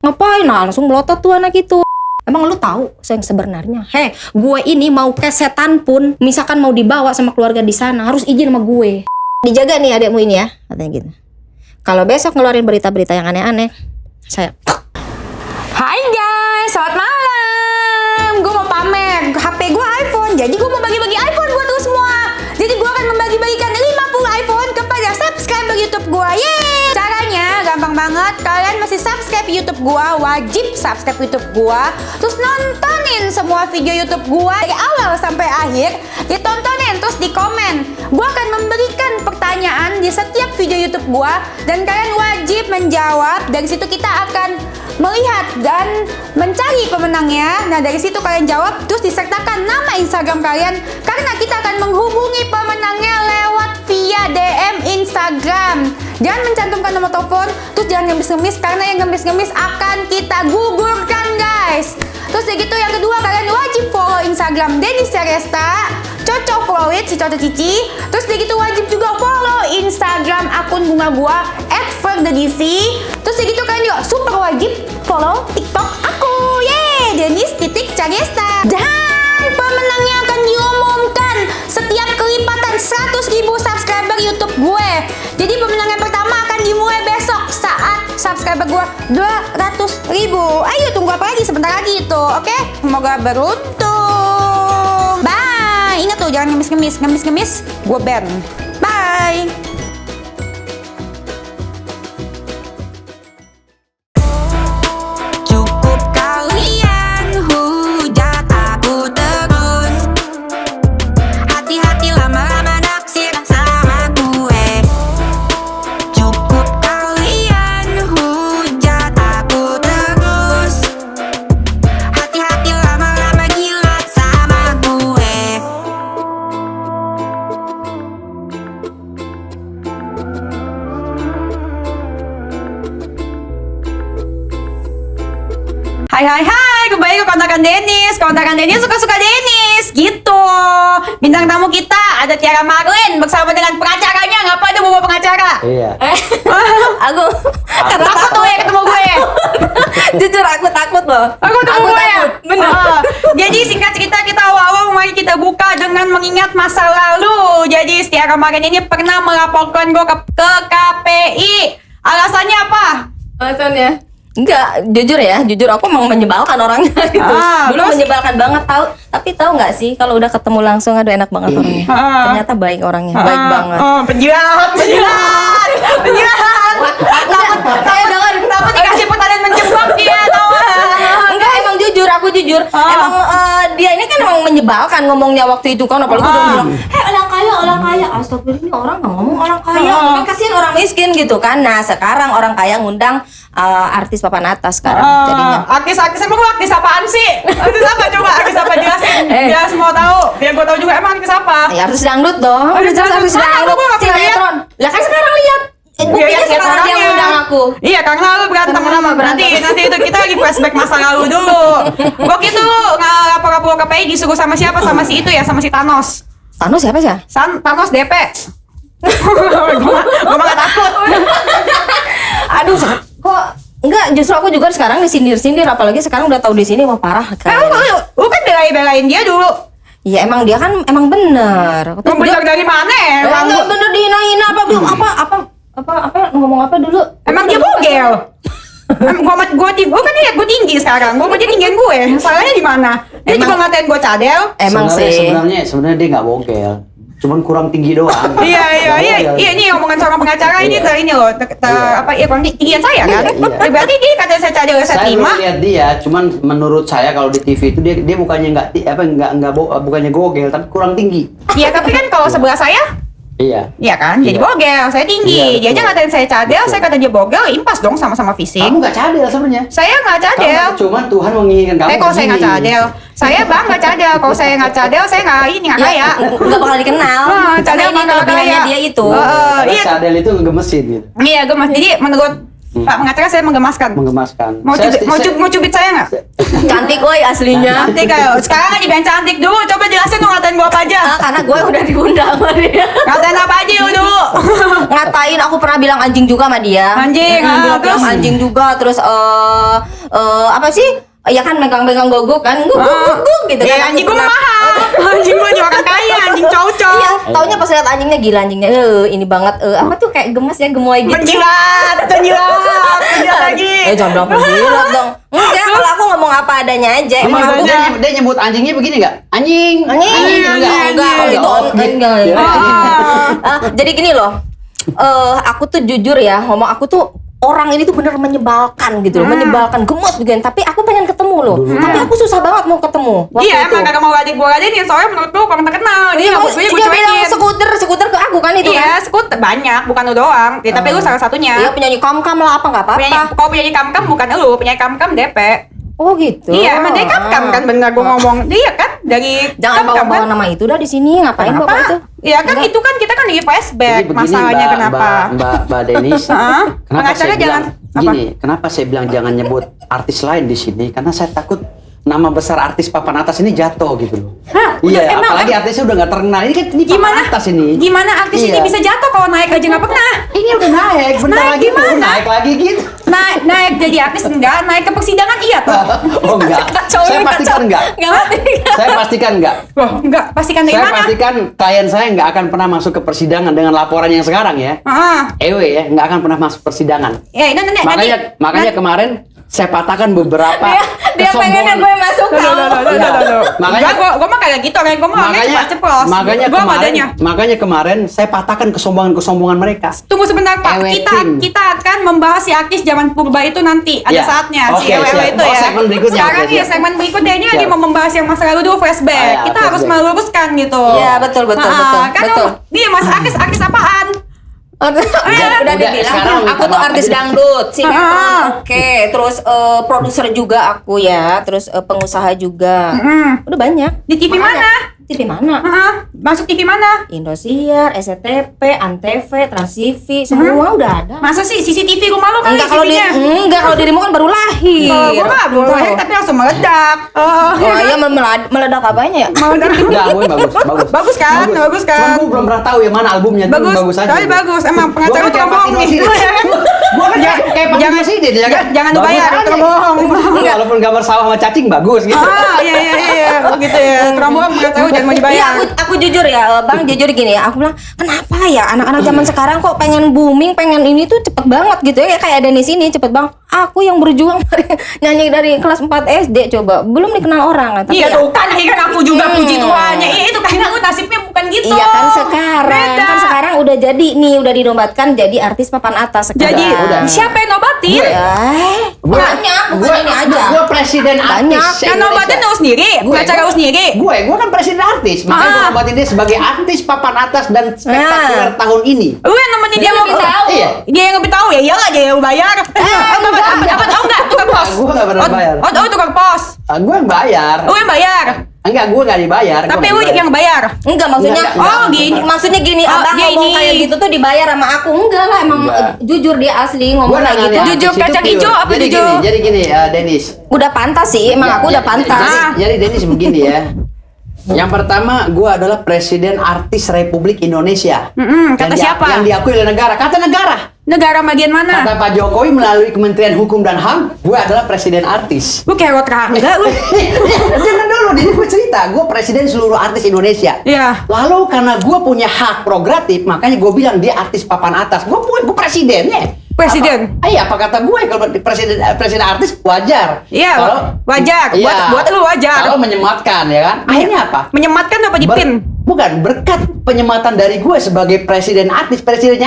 Ngapain? Nah, langsung melotot tuh anak itu. Emang lu tahu yang sebenarnya? Gue ini mau ke setan pun, misalkan mau dibawa sama keluarga di sana, harus izin sama gue. Dijaga nih adekmu ini ya, katanya gitu. Kalau besok ngeluarin berita-berita yang aneh-aneh, saya... Hai guys, selamat malam. Gue mau pamer HP gue iPhone. Jadi gue mau bagi-bagi iPhone buat lu semua. Jadi gue akan membagi-bagikan 50 iPhone kepada subscriber YouTube gue. Yeay! Caranya gampang banget. Kalian masih subscribe YouTube gue, wajib subscribe YouTube gue. Terus nontonin semua video YouTube gue dari awal sampai akhir. Ditontonin, terus di komen. Gue akan memberikan pertanyaan di setiap video YouTube gue. Dan kalian wajib menjawab. Dari situ kita akan melihat dan mencari pemenangnya. Nah dari situ kalian jawab, terus disertakan nama Instagram kalian, karena kita akan menghubungi pemenangnya lewat via DM Instagram. Jangan mencantumkan nomor telepon, terus jangan ngemis-ngemis, karena yang ngemis-ngemis akan kita gugurkan guys. Terus gitu yang kedua, kalian wajib follow Instagram Dennis Ceresta, Cocok Flowit, si Cocok Cici. Terus gitu wajib juga follow Instagram akun bunga gua @ferdedc. Terus gitu kalian juga super wajib follow TikTok aku, Dennis.Ceresta. Dan pemenangnya akan diumumkan setiap kelipatan 100.000 subscriber YouTube gue. Jadi pemenang yang pertama akan dimulai besok saat subscriber gue 200.000. Ayo tunggu apa lagi, sebentar lagi itu, oke? Semoga beruntung. Bye. Ingat tuh jangan ngemis-ngemis, gue ban. Bye. Cukup kalian hujat aku terus. Hati-hati lama-lama naksir sama gue. Cukup kalian hujat aku terus. Hati-hati lama-lama gila sama gue. Hai, kembali ke kontakan Dennis. Kontakan Dennis suka-suka Dennis, gitu. Bintang tamu kita ada Tiara Marlin bersama dengan pengacaranya. Ngapain tuh bawa pengacara? Iya. Aku Takut tuh ya ketemu gue. jujur aku takut loh. Aku ketemu Aku gue ya. takut, bener. Jadi singkat cerita kita awal-awal mari kita buka dengan mengingat masa lalu. Jadi Tiara Marlin ini pernah melaporkan gue ke KPI. Alasannya apa? Alasannya? Enggak, jujur aku emang menyebalkan orangnya gitu. Dulu terus? menyebalkan banget tapi tahu nggak sih kalau udah ketemu langsung aduh enak banget orangnya. Ternyata baik orangnya, baik banget. Penjilat. Takut dikasih pertanyaan menjebak dia, tau gak? Enggak, emang aku jujur. Emang dia ini kan emang menyebalkan ngomongnya waktu itu kan, apalagi udah bilang, orang kaya. Astagfirullah, ini orang nggak ngomong orang kaya. Kan kasihan orang miskin gitu kan. Nah, sekarang orang kaya ngundang artis papan atas sekarang jadinya. Artis emang lu artis apaan sih? Artis apa coba? Artis apa jelasin? Biar semua tahu. Biar gua tahu juga emang artis apa. Ya artis dangdut dong. Artis dangdut. Artis dangdut. Gua nggak pernah lihat. Sinetron. Lah kan sekarang lihat. Buktinya sekarang dia ngundang aku. Iya, karena lu berantem. Nanti itu kita lagi flashback masa lalu dulu. Waktu itu lu lapor KPI disuruh sama siapa? Sama si itu ya, sama si Thanos. Thanos siapa sih? Thanos DP. Gua malah takut. Aduh, kok enggak, justru aku juga sekarang disindir-sindir, apalagi sekarang udah tahu di sini wah parah kan. Lu kan belain dia dulu. Iya emang dia kan emang bener. Lu bener dari mana ya? Enggak bener dihina-hina apa ngomong apa dulu? Emang dia bogel. Gue kan lihat gue tinggi sekarang. Gue dia tinggian gue. Salahnya di mana? Dia juga ngatain gue cadel. Emang Sebenarnya dia nggak bogel. Cuman kurang tinggi doang. Iya, ini omongan seorang pengacara ini loh, kurang tinggian saya kan? Iya. Berarti dia kata saya cadel saya Saya terima. belum lihat dia, cuman menurut saya kalau di TV itu dia bukannya bukannya gogel, tapi kurang tinggi. Iya, tapi kan kalau sebelah saya, Iya. iya kan? Jadi Iya. bogel, saya tinggi. Dia Iya, aja betul. ngatain saya cadel, Betul. saya kata dia bogel, impas dong sama-sama fisik. Kamu nggak cadel sebenarnya. Saya nggak cadel. Cuman Tuhan menginginkan kamu. Kalau saya nggak begini. cadel, saya nggak cadel. Kalau saya nggak cadel, saya nggak kaya. Nggak bakal dikenal. Cadel Karena ini nggak kelebihannya kaya. dia itu. Karena Iya. cadel itu ngegemesin gitu. Iya, gemes. Jadi menurut Pak pengacara saya menggemaskan. Menggemaskan. Mau cubit saya nggak? Cantik woy aslinya. Cantik kayak. Sekarang kan dibilang cantik dulu. Coba jelasin dong ngatain gua apa aja. Karena gue udah diundang sama dia. Ngatain apa aja dulu. Ngatain aku pernah bilang anjing juga sama dia. Anjing, bilang terus? anjing juga terus apa sih? Ya kan megang-megang gogok kan guguk gitu kan. Iya, Aku anjing gua pernah- mahal. Anjing gua juga orang kaya, anjing cowok. Iya, taunya pas lihat anjingnya gila anjingnya. Ini banget apa tuh kayak gemes ya gemoy gitu. Penjilat lagi. Jangan bilang penjilat dong. Enggak, kalau aku ngomong apa adanya aja. Emang aku Dia nyebut anjingnya begini nggak? Anjing. enggak kalau itu enggak. Jadi gini loh. Aku tuh jujur ya, ngomong aku tuh orang ini tuh bener menyebalkan gitu loh, menyebalkan, gemes begini. Tapi aku pengen ketemu loh. Tapi aku susah banget mau ketemu. Waktu Iya, itu. emang kagak mau gua ladenin soalnya menurut lu orang terkenal. Dia Iya, nggak gue dia bilang cuekin. skuter ke aku kan itu Iya, kan. skuter banyak, bukan lu doang. Ya, tapi lu salah satunya. Iya penyanyi kam-kam lah apa nggak apa-apa. Kalau penyanyi kam-kam bukan lu, penyanyi kam-kam DP. Oh gitu. Iya, emang dia kam-kam kan bener gua ngomong. Dia kan dari Jangan kam-kam bawa-bawa kan. nama itu dah di sini. Ngapain bawa itu? Iya kan Enggak. itu kan kita kan di flashback Jadi begini, masalahnya kenapa? Mbak Denis, Hah? kenapa Pengacara saya bilang jangan- gini? Kenapa saya bilang jangan nyebut artis lain di sini? Karena saya takut nama besar artis papan atas ini jatuh gitu loh. Hah? Iya, Emang- apalagi artisnya udah nggak terkenal. Ini kan ini papan Gimana? atas ini. Gimana artis Iya. ini bisa jatuh kalau naik aja nggak pernah? Ini udah naik, bentar Naik lagi gimana? naik lagi gitu. Naik jadi artis enggak, naik ke persidangan iya tuh. Oh enggak, saya pastikan enggak. Nggak ngerti. Saya pastikan enggak. Wah, enggak, pastikan dari Saya mana? pastikan klien saya nggak akan pernah masuk ke persidangan dengan laporan yang sekarang ya. Ewe ya, nggak akan pernah masuk persidangan. Ya, ini nanti Makanya kemarin saya patahkan beberapa Dia pengennya gue masuk Iya. Makanya gua mah kayak gitu, kayak gua mah orangnya ceplos. makanya kemarin saya patahkan kesombongan mereka. Tunggu sebentar Pak, Ewetin. kita akan membahas si artis zaman purba itu nanti ada Ya. saatnya si Oke, Ewe siap. itu Oh, ya. segmen berikutnya, Sekarang oke, ya siap. segmen berikutnya ini lagi Siap. mau membahas yang masa lalu dulu flashback. Ah, ya, Kita harus flashback. meluruskan gitu. Iya, betul. Kan Betul. dia mas artis apaan? Udah dibilang sekarang aku minta tuh maaf artis aja. dangdut, sinetron, Ah. oke. Terus produser juga aku ya, terus pengusaha juga. Udah banyak. Di TV mana? TV mana? Masuk TV mana? Indosiar, SCTV, Antv, Transtv, semua udah ada. Masa sih CCTV rumah lu kali Enggak kalau TV-nya? enggak kalau dirimu kan baru lahir. Gua mah belum Tuh. lahir tapi langsung meledak. Oh iya meledak apanya ya? Enggak, gue bagus. Bagus kan? Bagus kan? Cuma gue belum pernah tahu ya mana albumnya. Itu bagus aja. Tapi bagus. Emang Gua pengacara kan tukang kayak bohong nih. Patino Gue kan kayak Pak Presiden ya kan? Jangan Bagus dibayar, aja. tukang bohong. Walaupun gambar sawah sama cacing bagus gitu. Iya. Gitu ya. Tukang bohong pengacara jangan mau Iya, dibayar. aku jujur ya, Bang, jujur gini ya. Aku bilang, kenapa ya anak-anak zaman sekarang kok pengen booming, pengen ini tuh cepet banget gitu ya. Kayak ada di sini cepet bang. Aku yang berjuang nyanyi dari kelas 4 SD coba, belum dikenal orang kan. Tapi Iya ya, tuh kan, aku juga puji Tuhannya. Itu karena lu nasibnya bukan gitu. iya kan sekarang, Beda. kan sekarang udah jadi nih, udah dinobatkan jadi artis papan atas sekarang. Jadi udah. siapa yang nobatin? Banyak, bukan ini aja. Gue presiden Banyak. artis Yang nobatin lu sendiri, pengacara lu sendiri. Gue kan presiden artis. Makanya gue nobatin dia sebagai artis papan atas dan spektakuler tahun ini. Lu yang nemenin dia lebih tahu. Iya. Dia yang lebih tahu ya, iyalah dia yang bayar. Apa tahu enggak tukang pos? Gua nggak pernah bayar. Oh, tukang pos. Gue yang bayar. Lu yang bayar. Enggak, gue nggak dibayar. Gua Tapi nggak lu dibayar. yang bayar. Enggak maksudnya Enggak, oh, gini. maksudnya gini Oh, abang dia ngomong ini. kayak gitu tuh dibayar sama aku enggak lah emang Enggak. jujur dia asli ngomong Gua kayak nanya gitu artis Jujur itu kacang pure. hijau apa Jadi jujur? gini, jadi gini, Denis. udah pantas sih emang aku udah pantas Jadi Denis begini ya. Yang pertama, gue adalah presiden artis Republik Indonesia. Kata Yang siapa? Yang diakui oleh negara. Kata negara. Negara bagian mana? Kata Pak Jokowi melalui Kementerian Hukum dan HAM, gue adalah presiden artis. Lu kayak rot enggak lu? Jangan dulu, ini gue cerita. Gue presiden seluruh artis Indonesia. Iya. Lalu karena gue punya hak prerogatif, makanya gue bilang dia artis papan atas. Gue presidennya. Presiden? Apa kata gue kalau presiden artis wajar. Iya, Kalau wajar. Buat lu wajar. Kalau menyematkan ya kan. Akhirnya apa? Menyematkan apa dipin? Bukan, berkat penyematan dari gue sebagai presidennya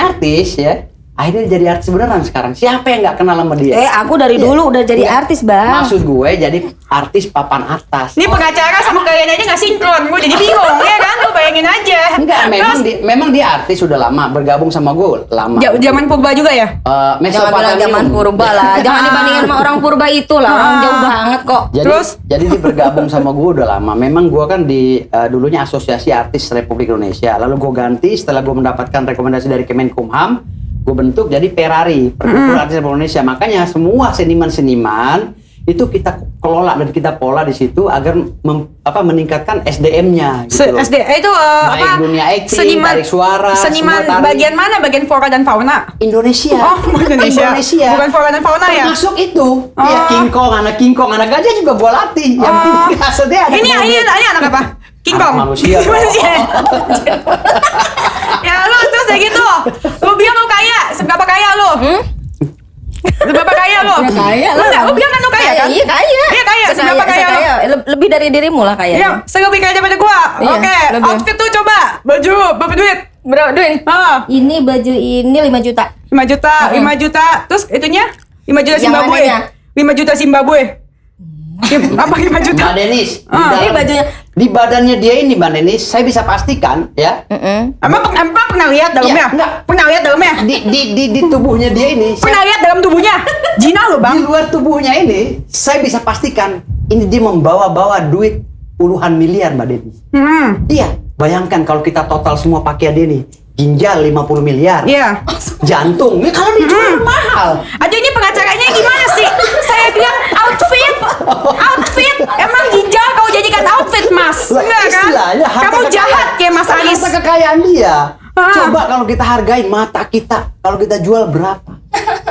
artis ya. Akhirnya jadi artis beneran sekarang. Siapa yang nggak kenal sama dia? aku dari Iya. dulu udah jadi Iya. artis bang Maksud gue jadi artis papan atas. Ini pengacara sama kalian aja nggak sinkron. Gue jadi bingung ya kan? Lu bayangin aja. Enggak, Terus, memang dia artis sudah lama bergabung sama gue lama. zaman purba juga ya? jangan bilang Mesopotamium. zaman purba lah jangan dibandingin sama orang purba itu lah orang jauh banget kok Jadi, Terus? jadi dia bergabung sama gue udah lama. Memang gue kan di dulunya Asosiasi Artis Republik Indonesia. Lalu gue ganti setelah gue mendapatkan rekomendasi dari Kemenkumham. gue bentuk jadi Ferrari, Perkumpulan Artis Indonesia. Makanya semua seniman-seniman itu kita kelola dan kita pola di situ agar meningkatkan SDM-nya. Gitu loh. itu Baik dunia acting, tarik suara, seniman semua tari. bagian mana? Bagian flora dan fauna? Indonesia. Oh, Indonesia. Bukan flora dan fauna ya? Termasuk itu. Ya, King Kong, anak gajah juga gua latih. Yang maksudnya ada Ini anak apa? King Anak Kong. manusia. Manusia. Ya lu terus kayak gitu. Lu bilang lu kaya, seberapa kaya lu? Seberapa kaya lu? Ya, kaya lah. Enggak, lu bilang kan lu kaya kan? Iya kaya. Iya kaya, seberapa kaya lu? Lebih dari dirimu lah kaya. Iya, lebih kaya daripada gua. Iya, Oke, lebih. outfit tuh coba. Baju, berapa duit? Berapa duit? Ini baju ini 5 juta. 5 juta, 5 juta. Terus itunya? 5 juta Yang Zimbabwe. mananya? 5 juta Zimbabwe. Apa 5 juta? Mbak Denis, Ini bajunya. di badannya dia ini Mbak Denis, saya bisa pastikan ya. Emang pernah lihat dalamnya? Iya, enggak. Pernah lihat dalamnya? Di tubuhnya dia ini, Pernah lihat dalam tubuhnya? Jinah loh, di Bang. luar tubuhnya ini, saya bisa pastikan ini dia membawa-bawa duit puluhan miliar Mbak Denis. Iya, bayangkan kalau kita total semua pakaian dia nih, ginjal 50 miliar. Iya. Jantung, ini kalau dijual mahal. Aduh, ini pengacaranya gimana sih? Saya bilang outfit. Emang ginjal kau jadikan outfit, Mas? Lah, Enggak kan? istilahnya harta Kamu kekayaan. jahat kayak Mas Aris. Harta kekayaan dia. Coba kalau kita hargai mata kita, kalau kita jual berapa?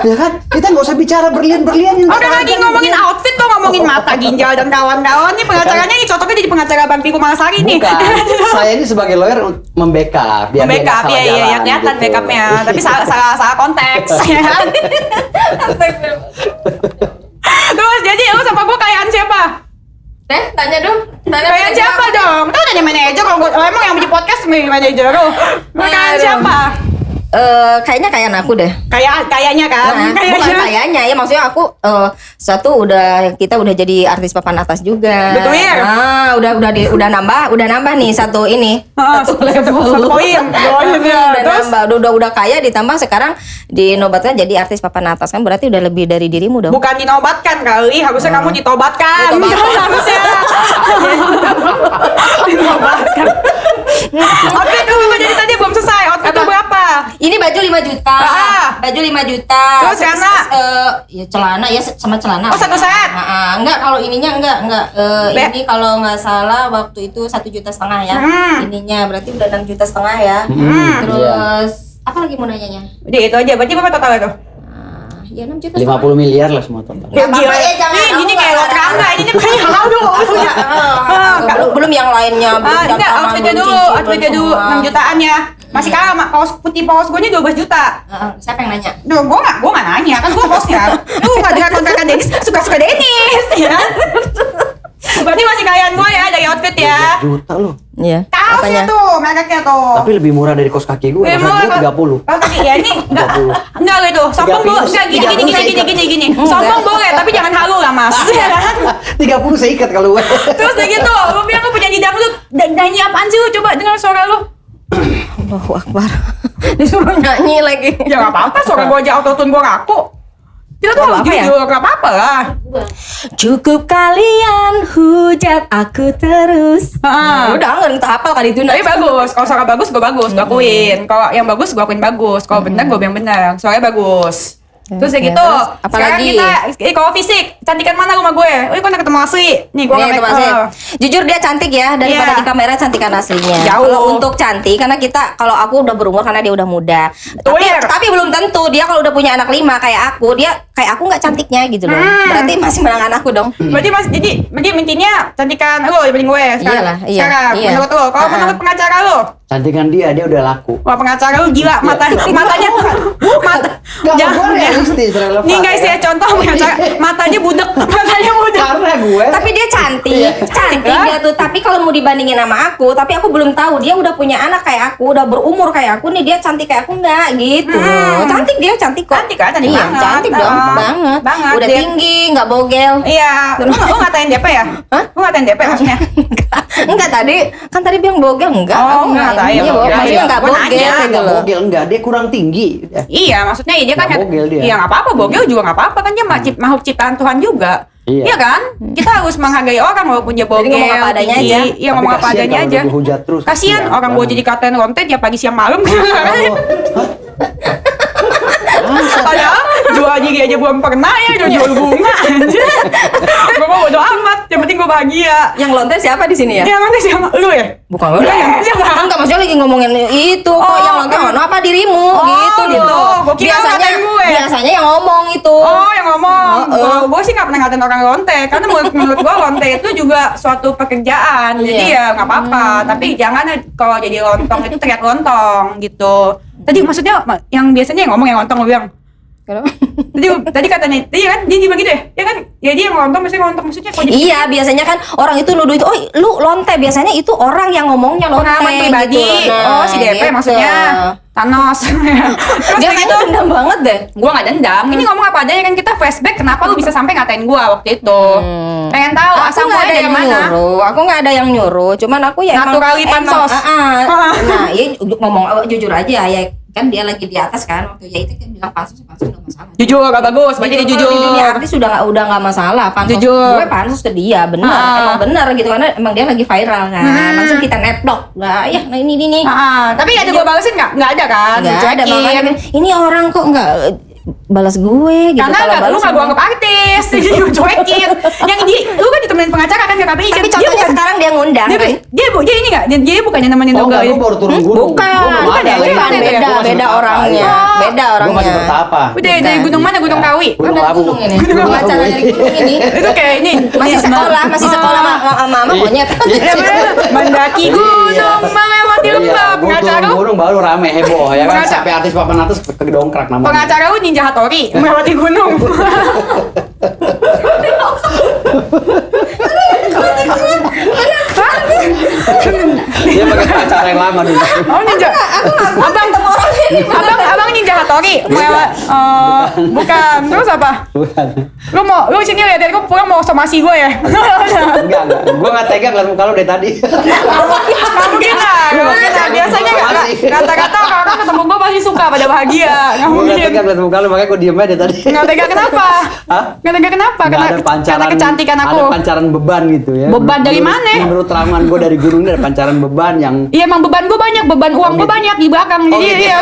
Ya kan? Kita nggak usah bicara berlian-berlian yang Orang kita lagi hargai ngomongin berlian. outfit tuh ngomongin mata, ginjal dan kawan-kawan. Nih pengacaranya nih cocoknya jadi pengacara Bang Piku Malasari nih. Bukan. Saya ini sebagai lawyer membackup biar dia nggak Backup salah ya jalan, kelihatan gitu. backupnya, tapi salah konteks ya kan. Terus jadi lu sama gua kayaan siapa? Tanya dong. Kayaan siapa dong? Tuh tanya manajer kalau emang yang bikin podcast manajer lu. Kayaan Aduh. siapa? Kayaknya kayak aku deh. Kayaknya kan? Nah, bukan kayaknya ya, maksudnya aku kita udah jadi artis papan atas juga. Betul ya? Nah, udah nambah nih satu ini. Satu poin. Udah Terus nambah, udah kaya ditambah sekarang dinobatkan jadi artis papan atas, kan berarti udah lebih dari dirimu dong. bukan dinobatkan kali, harusnya kamu ditobatkan. Ditobatkan. Harusnya. Dinobatkan. Outfit lu jadi tadi belum selesai. Outfit lu berapa? Ini baju 5 juta. Baju 5 juta. Terus celana? Ya celana ya sama celana. Oh, satu set? Enggak, kalau ininya enggak. Be- Ini kalau nggak salah waktu itu 1,5 juta ya. Ininya berarti udah 6,5 juta ya. Terus apa lagi mau nanyanya? Udah itu aja. Berarti berapa total itu? Ya 6,5 juta. 50 miliar lah semua total. Nggak apa-apa Gila. ya, jangan. Nih, Aku gini nggak- kayak lot rangga. Ini kayak halu. Belum yang lainnya. Enggak, outfitnya dulu. Outfitnya dulu 6 jutaan ya. Masih kalah sama kaos putih paus gue nya 12 juta. Siapa yang nanya? Duh, gue nggak nanya, kan gue hostnya. Lu nggak dengar kontrakan Denis, suka-suka Denis, ya. Berarti masih kayaan gue ya dari outfit ya. 12 juta loh. Iya. Kaosnya tuh, mereknya tuh. Tapi lebih murah dari kos kaki gue. Kos kaki gue 30. Kalau kaki ya ini enggak gitu. Sombong boleh, enggak gini. Sombong boleh, tapi jangan halu lah, Mas. 30 saya ikat kalau gue. Terus kayak gitu, lu bilang lu penyanyi dangdut, nyanyi apaan sih lu? Coba dengar suara lu. Allahu Akbar. Disuruh nyanyi lagi. Ya nggak apa-apa, suara gue aja autotune gue ngaku. Kita tuh harus Nggak apa-apa ya? jujur, nggak apa-apa lah. Cukup kalian hujat aku terus. Udah nggak minta hafal kali itu. Tapi bagus, kalau suara bagus gue bagus, gue akuin. Kalau yang bagus gue akuin bagus, kalau benar gue bilang benar. Suaranya bagus. Terus kayak Ya, gitu. terus apa Sekarang lagi? kita, kalau fisik, cantikan mana rumah gue? Gue ketemu asli. Nih gue Nih, teman saya. Jujur dia cantik ya, daripada Iya. di kamera cantikan aslinya. Jauh. Kalau untuk cantik, karena kalau aku udah berumur karena dia udah muda. Tapi belum tentu dia kalau udah punya anak 5 kayak aku, dia kayak aku nggak cantiknya gitu loh. Berarti masih menangan aku dong. Berarti jadi intinya cantikan lo dibanding gue sekarang. Iyalah, iya. Sekarang, Iya. menurut lo. Kalau menurut pengacara lo, Cantikan dia udah laku. wah pengacara lo gila, matanya, Gak, gue realistis, relevan. Nih guys ya, contoh pengacara, matanya budek, Karena gue Tapi dia cantik dia tuh. Tapi kalau mau dibandingin sama aku, tapi aku belum tahu dia udah punya anak kayak aku, udah berumur kayak aku nih, dia cantik kayak aku nggak gitu. Cantik dia, cantik kok. Cantik kan, cantik Iya, banget. cantik dong, banget. Banget. Udah Dia- tinggi, nggak bogel. Iya, lu ngatain DP ya? Hah? Lu ngatain DP maksudnya? Enggak tadi bilang bogel enggak. Oh, Aku enggak, Iya, iya, maksudnya iya. enggak Gua bogel nanya, gitu nggak loh. bogel, enggak, dia kurang tinggi. Iya, maksudnya dia kan Nggak bogel dia. Iya nggak apa-apa, bogel juga nggak apa-apa kan dia makhluk ciptaan Tuhan juga. Iya. Iya kan? Kita harus menghargai orang walaupun dia bogel. ngomong apa adanya tinggi. aja. Iya, ngomong apa adanya aja. Hujat terus. Kasihan orang gue jadi katain konten ya pagi siang malam. Padahal jual diri aja belum pernah ya, jual bunga aja. Gue mau bodo amat, yang penting gue bahagia. Yang lonte siapa di sini ya? Yang mana siapa? Lu ya? Bukan gue ya. Siapa? Enggak, maksudnya lagi ngomongin itu kok Oh, yang lonte ngono apa dirimu gitu gitu. gitu. Gua kira ngatain gue. Biasanya yang ngomong itu. Oh, yang ngomong. Oh. Gue sih nggak pernah ngatain orang lonte, karena menurut gue lonte itu juga suatu pekerjaan. Jadi Iya. ya nggak apa-apa. Tapi jangan kalau jadi lontong itu teriak lontong gitu. Tadi maksudnya yang biasanya yang ngomong yang lontong, gue bilang. Kenapa? Tadi katanya, iya kan dia juga gitu ya kan? Ya dia yang lontong, maksudnya kalau Iya, biasanya kan orang itu nuduh itu, oh lu lonte, biasanya itu orang yang ngomongnya lonte. pengalaman pribadi. Gitu. Oh, si DP gitu. maksudnya Thanos. Terus Dia kayak kayaknya dendam banget deh. Gua nggak dendam. Ini ngomong apa adanya kan, kita flashback kenapa lu bisa sampai ngatain gua waktu itu. Pengen tahu asal Aku nggak mulai ada dari yang mana. nyuruh, aku nggak ada yang nyuruh, cuman aku ya Naturally pansos. Nah, ya ngomong jujur aja ya, kan dia lagi di atas kan waktu ya itu kan bilang pansos nggak masalah. Jujur gak bagus, berarti dia jujur. Kalau di dunia artis udah nggak masalah pansos. Jujur. Gue pansos ke dia, bener, emang bener gitu karena emang dia lagi viral kan. Langsung kita nepdok, lah ya, nah ini. Tapi ada gua balesin nggak? Nggak ada kan? Nggak ada, makanya kan, ini orang kok nggak balas gue gitu. Karena Kalau lu balas nggak gua anggap artis, jadi lu cuekin. Yang lu kan ditemenin pengacara kan ke KPI kan? tapi contohnya sekarang dia ngundang. Dia ini nggak? Dia bukannya nemenin Oh, Doga enggak, ya? gue baru turun gunung. Bukan, Gua belum ada lagi. bukan, Gua beda masih bertapa. orangnya, Oh. beda Gue masih orangnya. bertapa. Udah dari gunung mana? Gunung Kawi? Gunung Ada Lawu. gunung ini, Gunung gunung Lawu. acara dari gunung ini. Itu kayak ini. Masih sekolah sama monyet. Ya bener, mendaki gunung, melewati lembah. Gue Pengacara turun lu, gunung baru rame heboh ya kan, Pengacara. sampai artis papan atas kedongkrak namanya. pengacara lu Ninja Hattori, melewati gunung. Dia pakai pacar yang lama dulu. Oh Ninja, abang Ninja Hattori, bukan. Terus apa? Bukan. Lu sini lihat, gue pulang mau somasi gue ya. Enggak. Gue nggak tega ngeliat muka lu dari tadi. Nggak mungkin lah. Biasanya kata-kata orang ketemu gue pasti suka pada bahagia. Nggak Gue nggak mungkin. tega ngeliat muka lu, makanya gue diem aja tadi. Nggak tega kenapa? Hah? Nggak tega kenapa? Nggak ada pancaran, Karena kecantikan aku. Ada pancaran beban gitu ya. Beban dari mana? Menurut ramuan gue dari gunung ini ada pancaran beban yang Iya emang beban gue banyak, beban uang gue gitu. banyak di belakang. Jadi gitu. iya.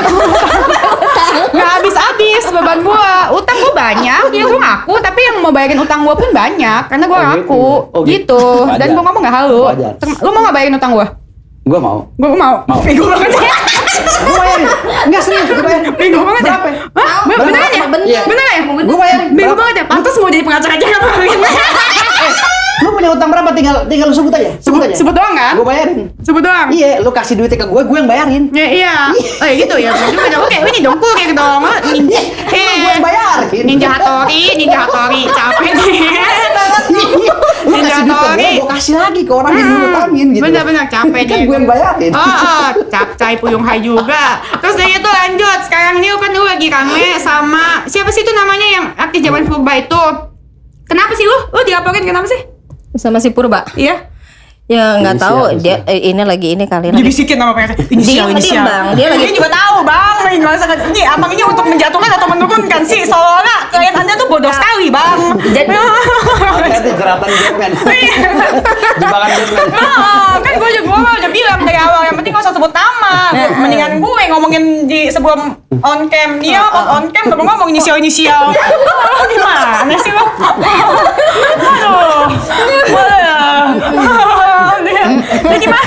Nggak habis-habis beban gue. Utang gue banyak, ya gue ngaku. Tapi yang mau bayarin utang gue pun banyak. Karena gue Oh, gitu. ngaku. Oh, gitu. Gitu. Wajar. Dan gue ngomong gak halu. Wajar. Lu mau gak bayarin utang gue? gue mau. Gue mau. Mau. Bego banget ya. Gue bayarin. Enggak serius, gue bayarin. Bego banget ya. Berapa? Hah? Beneran ya? Iya. Beneran ya? Gue bayarin. Bego Berapa? banget ya? Pantes mau jadi pengacara aja gak bayarin. Lu punya utang berapa? Tinggal lu sebut aja. Sebut aja. Sebut doang kan? Gue bayarin. Sebut doang. Iya, lu kasih duitnya ke gue yang bayarin. Ya, iya. Oh gitu ya. Oke, ini dong kurir dong. Gue yang bayarin. Ninja Hattori, capek deh. Lu kasih duit ke gue kasih lagi ke orang yang lu utangin gitu. Bener-bener capek Kan deh. gue yang bayarin. Capcay Puyung Hai juga. Terus dari itu lanjut. Sekarang ini kan lu lagi rame sama siapa sih itu namanya yang artis zaman purba itu? Kenapa sih lu dilaporin kenapa sih? Sama si Purba. Iya. Ya nggak Inisial, tahu inisial. dia ini lagi kali. Dibisikin sama pengacara. Diam, Bang. Dia lagi Ini juga tahu, Bang. Ini abang ini untuk menjatuhkan atau menurunkan sih? Seolah-olah klien Anda tuh bodoh sekali, Bang. Jadi Hati-hati jeratan Batman. Jebakan Batman. Kan gue udah bilang dari awal, yang penting gak usah sebut nama. Mendingan gue ngomongin di sebelum on cam. Dia pas on cam baru ngomong inisial. Gimana sih lo? Jadi gimana?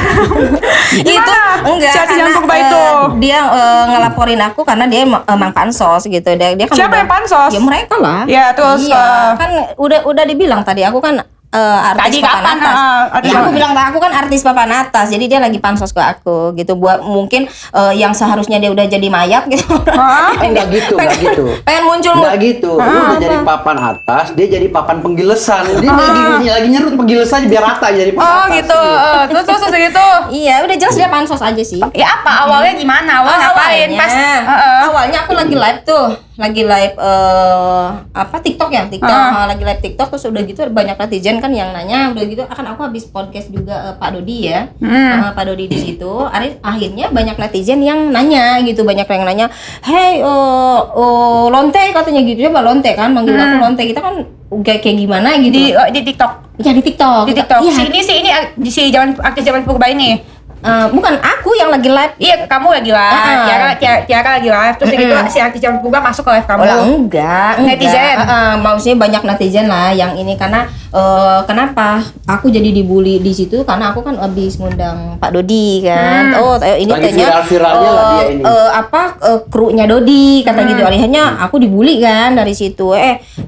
itu enggak Si artis karena yang purba itu. dia ngelaporin aku karena dia emang pansos gitu. Dia kan Siapa yang pansos? Ya mereka lah. Ya, terus, iya, kan udah dibilang tadi aku kan artis Tadi papan kapan, atas. artis Ya, aku papan- bilang aku kan artis papan atas. Jadi dia lagi pansos ke aku gitu buat mungkin yang seharusnya dia udah jadi mayat gitu. Enggak gitu, enggak gitu. Pengen muncul Enggak gitu. Lu udah jadi papan atas, dia jadi papan penggilesan. Dia lagi nyerut penggilesan biar rata jadi papan Oh atas. gitu. Terus gitu. Iya, udah jelas dia pansos aja sih. Ya apa awalnya gimana? Awalnya ngapain? Pas Awalnya aku lagi live tuh, lagi live TikTok ya, lagi live TikTok terus udah gitu banyak netizen kan yang nanya udah gitu akan aku habis podcast juga Pak Dodi ya, Pak Dodi di situ. Akhirnya banyak netizen yang nanya gitu, banyak yang nanya, hey lonte katanya gitu, coba lonte kan manggil aku lonte, kita kan kayak gimana gitu di TikTok. ya di TikTok Di TikTok. Iya. Si zaman artis zaman purba ini. Bukan aku yang lagi live. Iya, kamu lagi live. Tiara lagi live. Terus gitu si artis Jangan Buka masuk ke live kamu. Enggak. Netizen. Maksudnya banyak netizen lah yang ini karena kenapa aku jadi dibully di situ karena aku kan habis ngundang Pak Dodi kan. Ini Lagi tanya viral-viralnya lah dia ini. krunya Dodi kata gitu. Akhirnya aku dibully kan dari situ.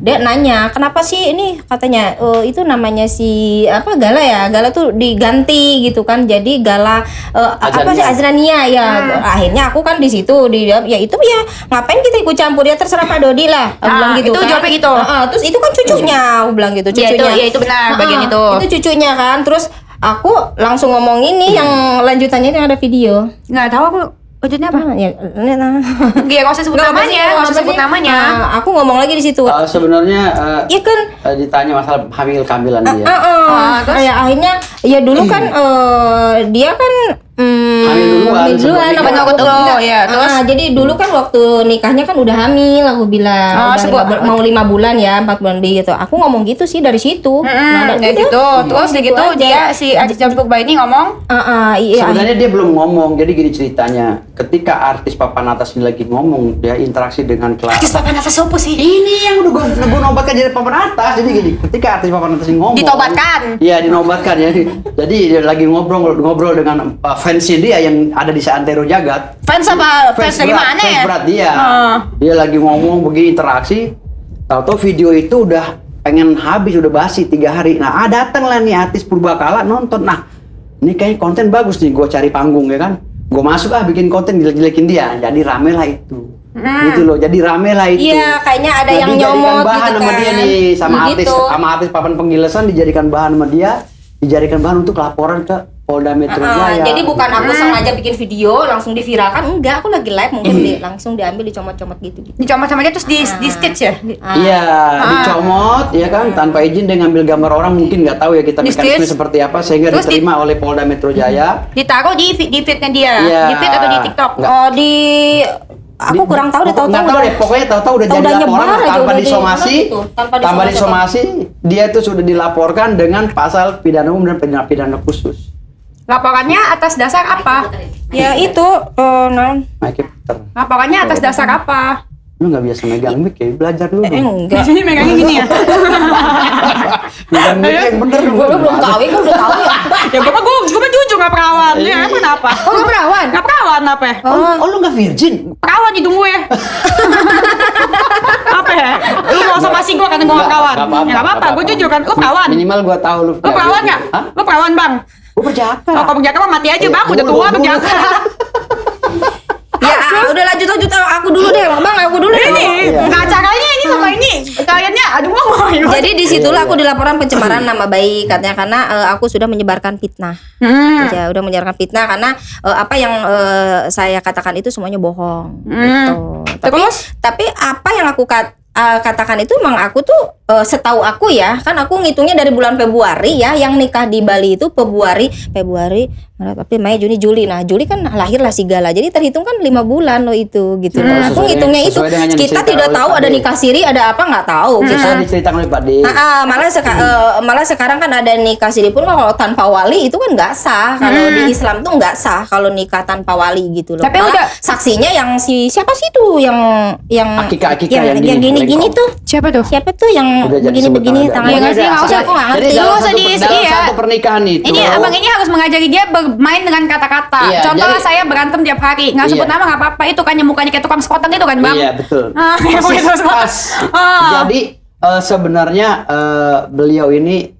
Dia nanya, "Kenapa sih ini?" Katanya, "Itu namanya si apa Gala ya. Gala tuh diganti gitu kan. Jadi Gala apa sih Azrania ya." Akhirnya aku kan di situ ya itu ya ngapain kita ikut campur ya terserah Pak Dodi lah. Aku bilang gitu itu kan. jawabnya gitu. Terus itu kan cucunya, aku bilang gitu, cucunya. Iya itu benar bagian itu. Itu cucunya kan. Terus aku langsung ngomong ini yang lanjutannya itu ada video. Nggak tahu aku wujudnya apa? Ya, Iya, nggak usah sebut namanya, nggak usah sebut namanya. Aku ngomong lagi di situ. Sebenarnya Iya kan. ditanya masalah hamil kehamilan dia. Terus? Ya, akhirnya ya dulu kan dia kan Hamil duluan, sebelum nikah. aku Betul, enggak. ya, terus? Jadi dulu kan waktu nikahnya kan udah hamil aku bilang. Mau 5 bulan ya, 4 bulan lebih gitu. Aku ngomong gitu sih dari situ. Kayak udah. gitu. Terus Gitu gitu aja. dia si artis Jangan Buka ini ngomong. Iya. Sebenarnya dia belum ngomong, jadi gini ceritanya. Ketika artis papan atas ini lagi ngomong, dia interaksi dengan kelas. Artis papan atas siapa sih? Ini yang udah gue nobatkan jadi papan atas. Jadi gini, ketika artis papan atas ini ngomong, Ditobatkan. Iya, dinobatkan ya. Jadi dia lagi ngobrol dengan fansnya dia yang ada di Seantero Jagat. Fans apa? Fans dari mana Fans ya? berat dia. Dia lagi ngomong begini interaksi. Tahu-tahu video itu udah pengen habis, udah basi 3 hari. Nah, datanglah nih artis Purbakala nonton. Nah, ini kayaknya konten bagus nih, gue cari panggung ya kan. Gue masuk bikin konten jelek-jelekin dia. Jadi rame lah itu. Gitu loh, jadi rame lah itu. Iya, kayaknya ada Nah, yang dijadikan nyomot bahan gitu sama kan. dia nih, sama Gitu. artis papan penggilesan dijadikan bahan sama dia, dijadikan bahan untuk laporan ke Polda Metro Jaya. Jadi bukan aku sengaja bikin video langsung diviralkan, enggak, aku lagi live mungkin langsung diambil dicomot-comot gitu. Dicomot sama dia terus di stitch ya? Iya, dicomot ya kan tanpa izin dia ngambil gambar orang, mungkin nggak tahu ya kita mekanisme Di-stitch. seperti apa sehingga Terus diterima oleh Polda Metro Jaya. Ditaruh di feednya dia. Iya. Di feed atau di TikTok? Aku kurang tahu deh, nggak tahu deh, pokoknya tahu udah jadi udah laporan nyebar aja, tanpa udah disomasi, gitu. tanpa disomasi, dia tuh sudah dilaporkan dengan pasal pidana umum dan pidana khusus. Laporannya atas dasar apa? Ya itu Mic-nya puter. Laporannya atas dasar apa? Lu nggak biasa megang mic ya, belajar dulu dong. enggak. Biasanya megangnya gini ya? Megang mic yang bener dong. Gue belum kawin, gue udah tahu ya. Ya gue mah jujur gak perawan. Ya kenapa? Oh, nggak perawan. Gak perawan apa? Oh, lu nggak virgin? Perawan hidung gue. Apa ya? Lu mau sama sih gue karena gue gak perawan. Ya gak apa-apa, gue jujur kan. Lu perawan? Minimal gua tahu lu. Lu perawan gak? Hah? Lu perawan bang? Gua berjaka. Oh, kalau berjaka mah mati aja bang, udah Dulu, tua dulu. berjaka. Ya, udah lanjut aku dulu deh, Bang. Aku dulu deh. Ini, nggak acaranya ini sama ini. Kaliannya, aduh ngomong. Jadi disitulah aku dilaporkan pencemaran nama baik katanya karena aku sudah menyebarkan fitnah. Ya, udah menyebarkan fitnah karena apa yang saya katakan itu semuanya bohong. Gitu. Tapi apa yang aku katakan itu memang aku tuh setahu aku ya, kan aku ngitungnya dari bulan Februari ya, yang nikah di Bali itu Februari, Maret, April, Mei, Juni, Juli. Nah, Juli kan lahirlah si Gala. Jadi terhitung kan 5 bulan loh itu gitu. Aku ngitungnya itu. Kita tidak tahu ada nikah siri, ada apa nggak tahu. Bisa diceritakan oleh Pak D. Malah sekarang kan ada nikah siri pun kalau tanpa wali itu kan nggak sah. Kalau di Islam tuh nggak sah kalau nikah tanpa wali gitu loh. Tapi Malah udah saksinya yang siapa sih tuh yang Akika-akika yang gini tuh. Siapa tuh? Siapa tuh yang Udah jadi begini-begini sebut tangannya? Iya nggak sih, nggak usah, aku nggak Jadi ngerti. dalam Nggak usah satu, diisi, dalam iya. satu pernikahan itu. Ini abang ini harus mengajari dia bermain dengan kata-kata. Iya, Contohnya jadi- saya berantem tiap hari, nggak sebut Iya. nama nggak apa-apa. Itu kan yang mukanya kayak tukang sekoteng itu kan bang? Iya, betul. Persis, Pas. Jadi sebenarnya beliau ini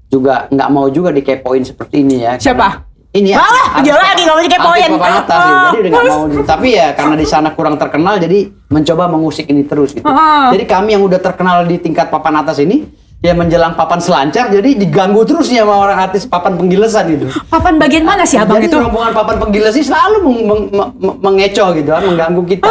juga nggak mau juga dikepoin seperti ini ya. Siapa? Ini ya. Wah, dia lagi nggak mau dikepoin. Artis papan atas gitu. Jadi udah nggak mau. Tapi ya karena di sana kurang terkenal, jadi mencoba mengusik ini terus gitu. Jadi kami yang udah terkenal di tingkat papan atas ini, ya menjelang papan selancar, jadi diganggu terus ya sama orang artis papan penggilesan gitu. Papan bagian mana sih abang Jadi itu? rombongan papan penggiles ini selalu mengecoh gitu kan, mengganggu kita.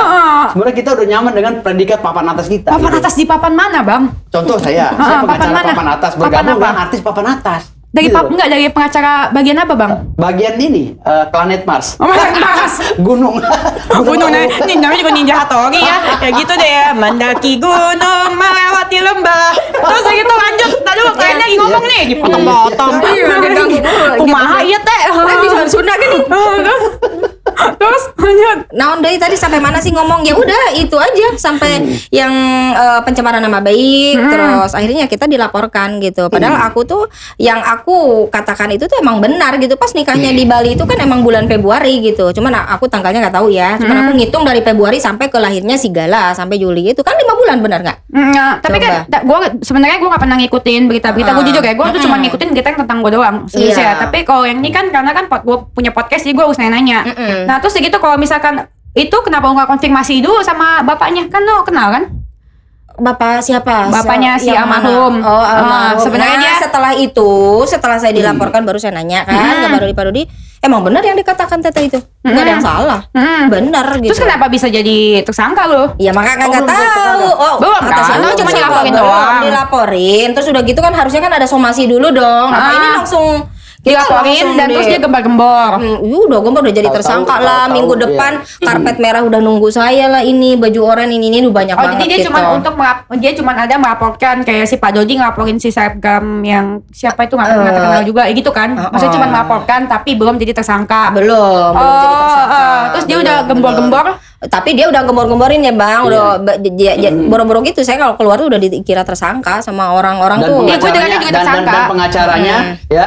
Sebenarnya kita udah nyaman dengan predikat papan atas kita. Papan gitu. atas di papan mana bang? Contoh saya papan pengacara mana? papan atas Papan bergabung apa? dengan artis papan atas. Dari Gitu. enggak dari pengacara bagian apa bang? Bagian ini planet Mars. Oh, planet Mars. Gunung. Gunung ini namanya juga Ninja Hattori ya. Kayak gitu deh ya. Mendaki gunung melewati lembah. Terus gitu lanjut. Tadi lu kayaknya lagi ngomong nih dipotong-potong. Iya, diganggu dulu. Kumaha iya teh. Kan di sana Sunda gini. Terus lanjut. Naon deui tadi sampai mana sih ngomong? Ya udah itu aja sampai yang pencemaran nama baik, terus akhirnya kita dilaporkan gitu. Padahal aku tuh yang aku katakan itu tuh emang benar gitu. Pas nikahnya di Bali itu kan emang bulan Februari gitu. Cuman aku tanggalnya nggak tahu ya. Cuman aku ngitung dari Februari sampai ke lahirnya si Gala sampai Juli itu kan 5 bulan benar nggak? Tapi kan gue sebenarnya gue nggak pernah ngikutin berita-berita. Gue jujur ya, gue tuh cuma ngikutin berita yang tentang gue doang. Serius ya. Tapi kalau yang ini kan karena kan gue punya podcast jadi gue harus nanya-nanya. Nah terus gitu kalau misalkan itu kenapa nggak konfirmasi dulu sama bapaknya? Kan lo kenal kan? Bapak siapa? Bapaknya si yang mana? almarhum. Oh, almarhum. Sebenarnya Nah, dia setelah saya dilaporkan baru saya nanya kan ke Pak Rudi, emang benar yang dikatakan Tete itu? Nggak ada yang salah. Benar gitu. Terus kenapa bisa jadi tersangka lo? Ya makanya nggak belum tahu. Belum kata kan? siapa? Lo cuma Siapa? dilaporin Belum, doang. dilaporin. Terus udah gitu kan harusnya kan ada somasi dulu dong. Apa ini langsung kita Dilaporin dan terus dia gembor-gembor. udah gembor udah jadi Tahu-tahu, tersangka lah. tahu-tahu, Minggu iya. depan karpet merah udah nunggu saya lah, ini baju oranye ini udah banyak Oh banget jadi dia gitu. cuma untuk dia cuma ada melaporkan kayak si Pak Dodi ngelaporin si selebgram yang siapa itu nggak terkenal juga gitu kan. Maksudnya cuma melaporkan tapi belum jadi tersangka. belum jadi tersangka. Terus dia udah Belum, gembor-gembor. tapi dia udah gembor-gemborin ya bang, udah boro-boro gitu. Saya kalau keluar tuh udah dikira tersangka sama orang-orang Dan tuh. Iya, gue dengarnya pengacaranya, juga dan tersangka. pengacaranya ya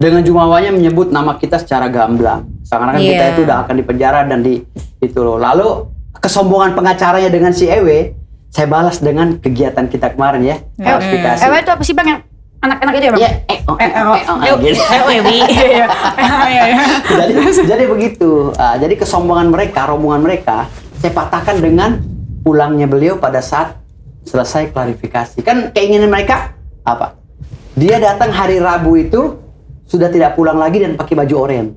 dengan jumawanya menyebut nama kita secara gamblang. Seakan-akan kita Iya. itu udah akan dipenjara dan itu loh. Lalu kesombongan pengacaranya dengan si Ewe, saya balas dengan kegiatan kita kemarin ya. Klarifikasi. Itu apa sih bang yang anak-anak itu ya bang? Iya, gitu. Jadi begitu. Jadi kesombongan mereka, rombongan mereka, saya patahkan dengan pulangnya beliau pada saat selesai klarifikasi. Kan keinginan mereka apa? Dia datang hari Rabu itu sudah tidak pulang lagi dan pakai baju oranye.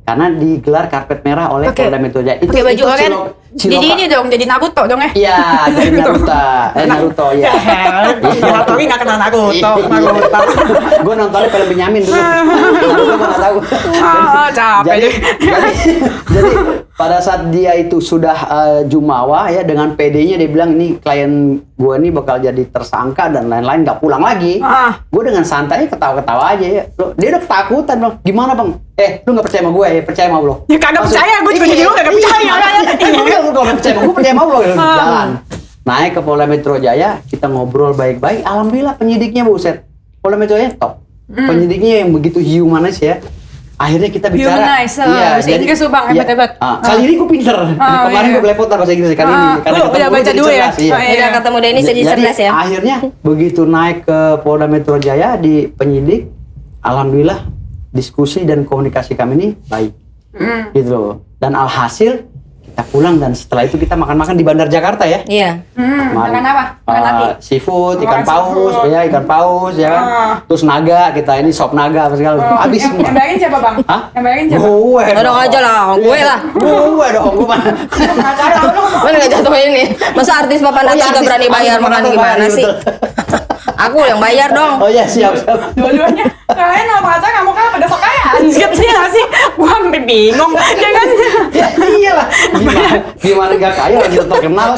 Karena digelar karpet merah oleh Polda Metro Jaya. Pakai baju oranye. Jadi ini dong, jadi Naruto dong ya? Iya, jadi Naruto ya. Naruto ini nggak kenal Naruto. Gue nontonnya film Benyamin dulu. Naruto gue nggak tahu. Capek jadi, deh. jadi pada saat dia itu sudah jumawa ya dengan PD-nya dia bilang ini klien gue ini bakal jadi tersangka dan lain-lain nggak pulang lagi. Gue dengan santai ketawa-ketawa aja ya. Dia udah ketakutan bang. Gimana bang? Lu nggak percaya sama gue ya? Percaya sama lo? Ya kagak percaya, gue juga jadi nggak percaya. Lu kalau nggak percaya sama gue percaya sama lo. Jalan. Naik ke Polda Metro Jaya, kita ngobrol baik-baik. Alhamdulillah penyidiknya buset. Polda Metro Jaya top. Penyidiknya yang begitu hiu manis ya. Akhirnya kita bicara. Humanize, bahasa Inggris tuh, Bang, hebat-hebat. Kali ini gue pinter. Kemarin gue belepotan bahasa Inggris kali ini. Karena ketemu udah gue baca jadi dulu ya? cerdas, iya. Udah ketemu Denny jadi cerdas ya. Akhirnya begitu naik ke Polda Metro Jaya di penyidik, alhamdulillah diskusi dan komunikasi kami ini baik. Gitu loh. Dan alhasil kita pulang dan setelah itu kita makan-makan di Bandar Jakarta ya. Iya. Makan apa? Makan hati? Seafood, ikan paus, seafood. ya ikan paus ya kan. Terus naga kita ini sop naga apa segala. Habis Yang semua. bayarin siapa bang? Hah? Yang bayarin siapa? Gue Dong aja lah, gue lah. Gue dong, gue mah. Pengacara lu. Mana nggak jatuhin ini? Masa artis papan atas nggak berani bayar makan gimana sih? Aku yang bayar dong. Oh iya, siap. Dua-duanya. Kalian sama pengacara nggak mau kalah pada sok kaya. Anjir sih nggak sih? Gua sampai bingung. Jangan. Ya iyalah. Gimana gak kaya lagi terkenal.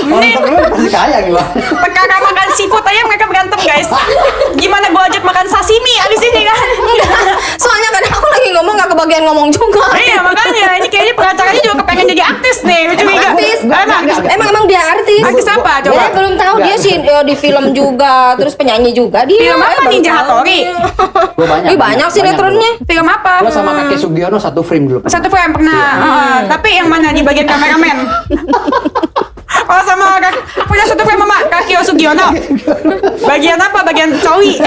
Orang terkenal pasti kaya gimana. Perkara makan seafood aja mereka berantem guys. Gimana gua ajak makan sashimi abis ini kan? Soalnya kan aku lagi ngomong nggak kebagian ngomong juga. Iya makanya ini kayaknya pengacaranya juga kepengen jadi artis nih. Artis. Emang dia artis. Artis apa coba? Dia belum tahu dia sih di film juga, terus penyanyi juga dia. Film apa? Baru Ninja tahu Hattori? dia. Gue banyak. Ih, banyak sinetronnya. Film apa? Gue sama kakek Sugiono satu frame dulu. Satu frame pernah. Tapi yang mana di bagian kameramen? Oh sama punya satu frame sama Kakio Sugiono. Bagian apa? Bagian cowi.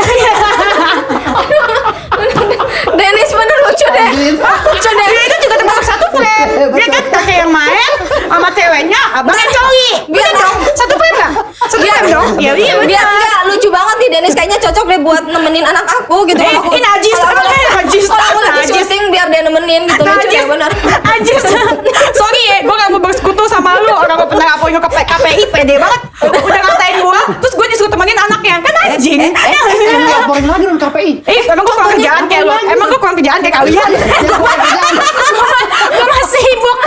Dennis bener lucu deh. Lucu deh. Dia itu juga termasuk satu frame. Dia kan kakek yang main sama ceweknya, abangnya cowi. Biar dong. Satu frame nggak? Satu frame dong. Iya iya Dia benar. enggak lucu banget nih Dennis, kayaknya cocok deh buat nemenin anak aku gitu. Ini najis, kalau najis, aku lagi najis. syuting biar dia nemenin gitu. Lucu deh bener. Anjir. Sorry ya, gue gak mau bersekutu sama lu. Orang gue pernah laporin ke KPI, pede banget. Udah ngatain gue, terus gue disuruh temenin anaknya. Kan anjing. Laporin lagi dong KPI. Emang gue kurang kerjaan kayak lo. Emang gue kurang kerjaan kayak kalian. Gue masih sibuk.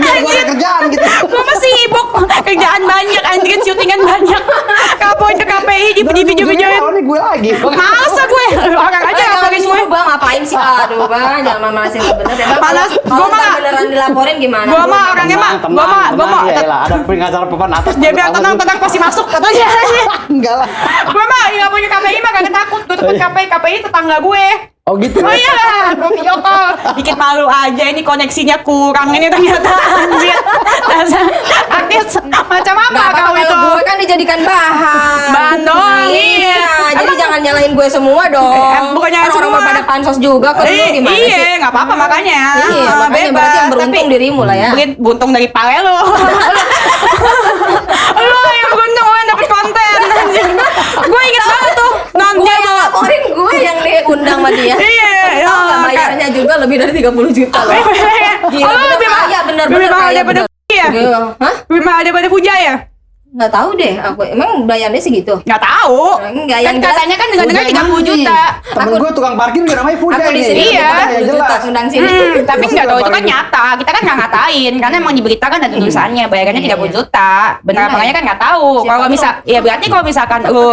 Gue ada kerjaan gitu. Gue masih sibuk. Kerjaan banyak, anjir syutingan banyak. Laporin ke KPI di video-video. Ini gue lagi. Masa gue? Orang aja laporin gue. Bang, apa ngapain sih? Aduh bang, jangan manasin bener ya bang. Panas. Kalau Gua mah- beneran dilaporin gimana? Gua mah orangnya mah, gua mah ya lah, ada pengacara papan atas. dia bilang tenang pasti masuk katanya. Enggak lah. Gue mah nggak punya KPI mah kagak takut. Gue takut KPI tetangga gue. Oh gitu. Oh iya lah, gue video call. Dikit malu aja, ini koneksinya kurang ini ternyata anjir. Dasar artis macam apa Nggak apa-apa kau itu? kalau gue kan dijadikan bahan. Bahan doang, iya. Jadi jangan nyalahin gue semua dong. bukannya Kan orang semua. mau pada pansos juga ke lu gimana sih? Iya, nggak apa-apa makanya. Iya, makanya berarti yang beruntung dirimu lah ya. Beruntung dari pale lo. Lo yang beruntung lo yang dapet konten. Gue inget banget tuh. Gue yang laporin gue yang diundang sama dia. Iya. Tahu nggak bayarnya juga lebih dari 30 juta loh. Gila, Oh, bener lebih mahal. kaya, bener-bener Lebih mahal kaya, daripada bener. ya? Iya. Hah? Lebih mahal daripada Puja ya? Nggak tahu deh aku. Emang bayarnya segitu? Nggak tahu. Enggak, Kan yang jelas katanya kan dengar-dengar Puja 30 ini. juta. Temen gue tukang parkir juga namanya Puja Aku di ini. sini Iya. udah Ya 30 juta jelas. undang sini. Tapi nggak tahu itu kan Maksudnya nyata. Kita kan nggak ngatain karena emang diberitakan ada tulisannya bayarannya Iya, 30 iya. juta. Benar Iya. makanya kan nggak tahu. Siapa Kalau tahu. misal ya berarti kalau misalkan lu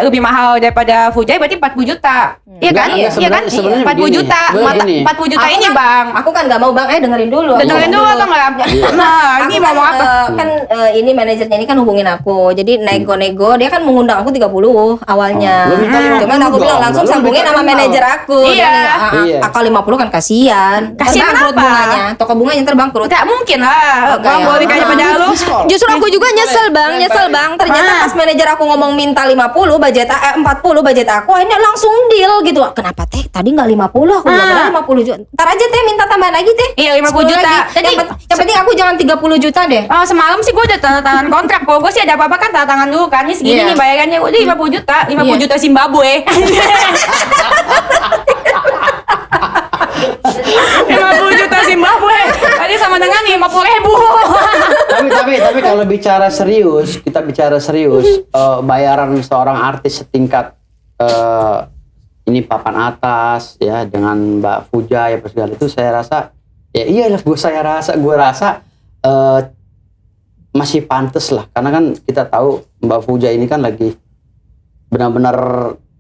lebih mahal daripada Puja berarti 40 juta. Iya kan? Enggak, Iya kan? sebenarnya 40 begini. juta. Sebenarnya gini. 40 juta Aku ini, kan- Bang. Aku kan nggak mau bang, dengerin dulu. Dengerin dulu atau enggak? Nah, ini Aku mau ngomong kan, apa? kan ini manajernya ini kan hungungin aku. Jadi nego-nego dia kan mengundang aku 30 awalnya. Oh, lu minta 50 Cuman aku bilang dong. langsung Lu sambungin minta sama kenal. manajer aku. Iya. Iya. Akal 50 kan kasihan. Kasihan Terbangkrut kenapa? bunganya. Toko bunganya terbangkrut. Tidak mungkin lah. Oke, Kalau ya. boleh kayak pada lu. Diskon. Justru aku juga nyesel bang, nyesel bang. Ternyata pas manajer aku ngomong minta 50 budget 40 budget aku, akhirnya langsung deal gitu. Kenapa teh? Tadi nggak 50 aku bilang 50 juta. Ntar aja teh minta tambahan lagi teh. Iya, 50 10 juta. lagi. Jadi- Yang penting aku jangan 30 juta deh. Oh, semalam sih gue udah tanda tangan kontrak. Kalau gue sih ada apa-apa kan tanda tangan dulu kan. Ini segini Iya. nih bayarannya. Udah 50 juta. 50 Iya. juta Zimbabwe. 50 juta Zimbabwe. Tadi sama dengan 50.000. Tapi kalau bicara serius, kita bicara serius, bayaran seorang artis setingkat ini papan atas ya dengan Mbak Puja ya segala itu saya rasa ya iyalah gue rasa masih pantas lah karena kan kita tahu Mbak Puja ini kan lagi benar-benar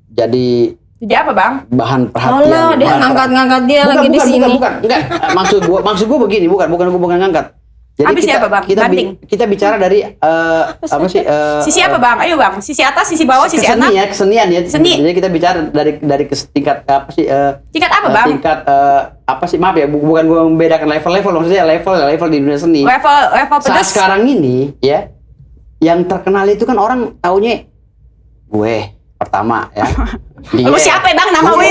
jadi Jadi apa, Bang? bahan perhatian. Allah, dia bahan ngangkat-ngangkat dia lagi di sini. Bukan. Enggak, maksud gua begini, bukan ngangkat. Jadi Habis siapa, Bang? Banting? kita bicara dari apa sih? Sisi apa, Bang? Ayo, Bang. Sisi atas, sisi bawah, sisi anak. Kesenian ya. Seni. Jadi kita bicara dari tingkat apa sih? Tingkat apa, Bang? Tingkat apa sih? Maaf ya, bukan gua membedakan level-level, maksudnya level di dunia seni. Level Saat pedas. sekarang ini ya, yang terkenal itu kan orang taunya gue pertama ya. Lu siapa ya, Bang? Nama gue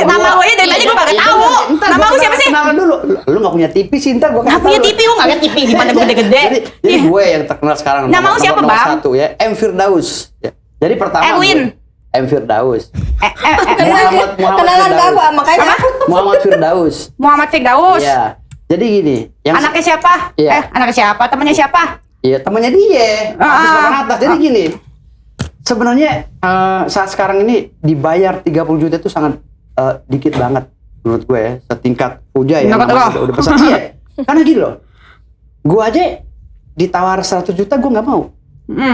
dari tadi gue kagak tahu. Nama lu siapa sih? Kenalan dulu. Lu gak punya TV sih, ntar gue Nggak punya TV, lu nggak liat TV gimana gue gede-gede. Jadi gue yang terkenal sekarang. Nama lu siapa, nomor Bang? satu ya, M. Firdaus. Ya. Jadi pertama Erwin. gue, M. Firdaus. Kenalan ke aku, makanya Apa? aku Muhammad Firdaus. Muhammad Firdaus. Iya. Jadi gini, yang Anaknya siapa? Iya. Anaknya siapa? Temannya siapa? Iya, temannya dia. Habis papan atas. Jadi gini. Sebenarnya saat sekarang ini dibayar 30 juta itu sangat dikit banget menurut gue ya. Setingkat Puja ya. Menurut namanya lo? udah besar. Iya. Karena gini loh. Gue aja ditawar 100 juta gue nggak mau.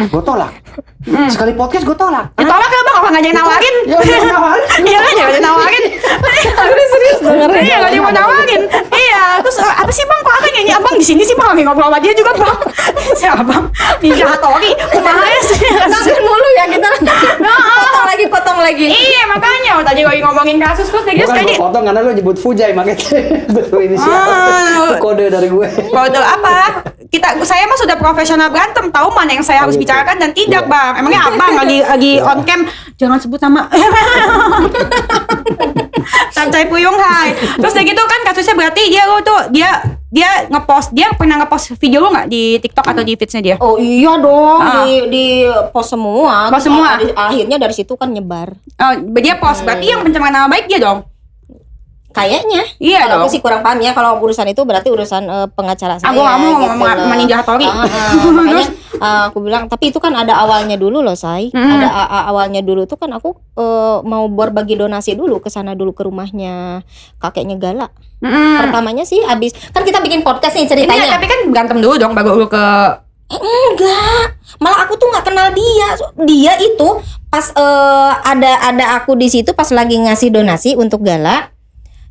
Gue tolak. Sekali podcast gue tolak. Ditolak ya, Bang, kalau nggak ada yang nawarin. Ya udah nawarin. Iya kan, nggak ada yang nawarin. Aku serius dengerin. Iya, nggak ada yang mau nawarin. Iya, terus apa sih, Bang? Kok akan nyanyi Abang di sini sih, Bang? Lagi ngobrol sama dia juga, Bang. Siapa, Bang? Ninja Hattori. Kumaha sih? Ngangkat mulu ya kita. Potong lagi. Iya, makanya tadi lagi ngomongin kasus terus dia Bukan sekali. gue potong karena lu nyebut Fujai makanya itu inisial. Itu kode dari gue. Kode apa? Saya mah sudah profesional berantem, tahu mana yang saya harus gitu. bicarakan dan tidak, Iya. Bang. Emangnya Abang lagi on cam jangan sebut nama. Sancai Puyung Hai. Terus udah gitu kan kasusnya berarti dia ngepost, dia pernah ngepost video lu nggak di TikTok atau di feeds-nya dia? Oh iya dong, Ah. di post semua. Post Terus semua? Akhirnya dari situ kan nyebar. Oh, dia post, berarti yang pencemaran nama baik dia dong. Kayaknya. Iya Kalau dong. aku sih kurang paham ya. Kalau urusan itu berarti urusan pengacara saya. Aku nggak mau gitu ngomong loh. sama Ninja Hattori. Makanya aku bilang, tapi itu kan ada awalnya dulu loh, Say. Ada awalnya dulu tuh kan aku mau berbagi donasi dulu ke sana dulu ke rumahnya kakeknya Gala. Pertamanya sih abis kan kita bikin podcast nih Ini ceritanya. tapi kan berantem dulu dong baru lu ke. Enggak, malah aku tuh nggak kenal dia. Dia itu pas ada aku di situ pas lagi ngasih donasi untuk Gala.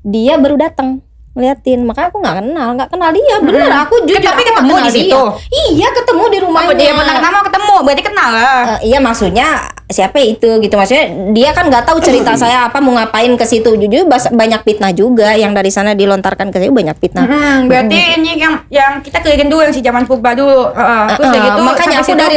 dia baru datang ngeliatin, makanya aku nggak kenal dia, bener aku jujur. Tapi aku nggak ketemu kenal di situ? dia. Iya ketemu di rumahnya. Dia pernah ketemu, berarti kenal lah. Iya maksudnya siapa itu gitu, maksudnya dia kan nggak tahu cerita saya apa, mau ngapain ke situ. Jujur banyak fitnah juga yang dari sana dilontarkan ke saya, banyak fitnah. Berarti ini yang kita keliling dulu yang si zaman purba dulu. Terus kayak gitu. Makanya aku sampai situ.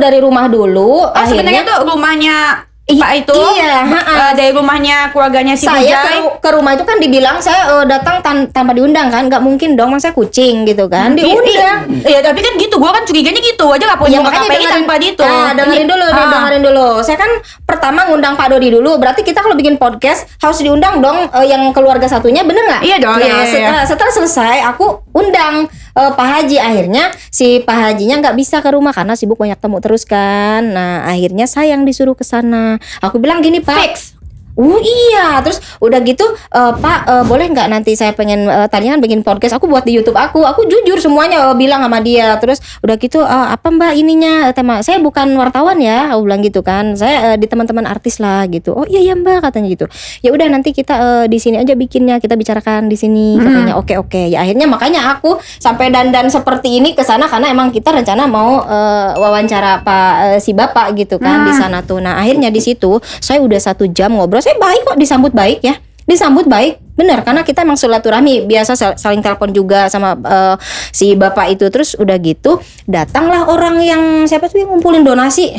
dari rumah dulu Oh, sebenarnya tuh rumahnya Pak itu iya, dari rumahnya keluarganya si saya Bujai. ke rumah itu kan dibilang saya datang tanpa diundang kan, nggak mungkin dong, masa kucing gitu kan, diundang. Iya, tapi kan gitu, gua kan curiganya gitu aja, nggak punya KPI tanpa itu. Dengerin dulu nih, dengerin dulu. Saya kan pertama ngundang Pak Dodi dulu, berarti kita kalau bikin podcast harus diundang dong yang keluarga satunya, bener nggak? Iya dong. Nah, iya. setelah selesai aku undang Pak Haji, akhirnya si Pak Hajinya nggak bisa ke rumah karena sibuk banyak temu terus kan. Nah akhirnya saya yang disuruh ke sana. Aku bilang gini Pak. Fix. Iya, terus udah gitu Pak boleh nggak nanti saya pengen tadinya kan bikin podcast aku buat di YouTube aku jujur semuanya bilang sama dia. Terus udah gitu apa Mbak ininya tema saya bukan wartawan ya, aku bilang gitu kan, saya di teman-teman artis lah gitu. Oh iya Mbak katanya gitu. Ya udah nanti kita di sini aja bikinnya, kita bicarakan di sini katanya. Oke. Ya akhirnya makanya aku sampai dandan seperti ini ke sana karena emang kita rencana mau wawancara Pak si Bapak gitu kan di sana tuh. Nah akhirnya di situ saya udah 1 jam ngobrol. Saya baik kok, disambut baik ya, disambut baik bener karena kita emang silaturahmi biasa, saling telepon juga sama si bapak itu. Terus udah gitu datanglah orang yang siapa tuh yang ngumpulin donasi,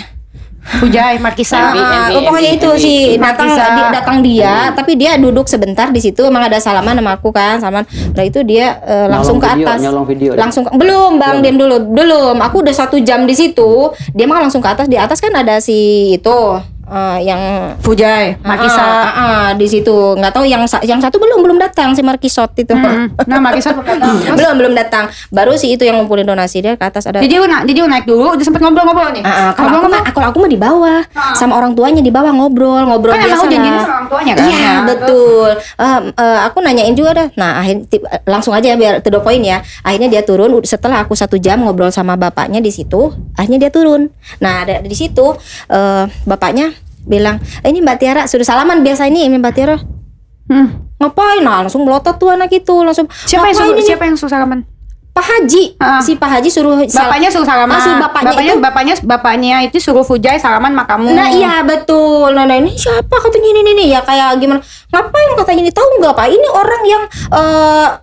Bujai, Markisa. pokoknya itu si datang dia, tapi dia duduk sebentar di situ, emang ada salaman sama aku kan, salaman. Udah itu dia langsung ke atas, nyolong video langsung belum bang, diam dulu, belum. Aku udah 1 jam di situ, dia mah langsung ke atas. Di atas kan ada si itu yang Bujai, Markisa. di situ nggak tahu yang satu belum datang si Markisot itu. Nah, Markisa belum datang. Baru si itu yang ngumpulin donasi, dia ke atas ada. Jadi dia naik dulu, udah sempet ngobrol-ngobrol nih. Kalau aku mah di bawah sama orang tuanya, di bawah ngobrol Kan biasa emang janjinya lah. sama orang tuanya kan? Iya betul. Aku nanyain juga dah. Nah langsung aja biar to the point ya. Akhirnya dia turun setelah aku 1 jam ngobrol sama bapaknya di situ. Akhirnya dia turun. Nah di situ bapaknya bilang, ini Mbak Tiara suruh salaman biasa ini Mbak Tiara. Ngapain? Nah, langsung melotot tuh anak itu langsung. Siapa yang suruh salaman? Pak Haji. Si Pak Haji suruh bapaknya suruh salaman. Suruh bapaknya itu suruh Fujai salaman sama kamu. Nah iya betul. Nah ini siapa katanya ini ya kayak gimana? Ngapain katanya ini, tahu nggak Pak? Ini orang yang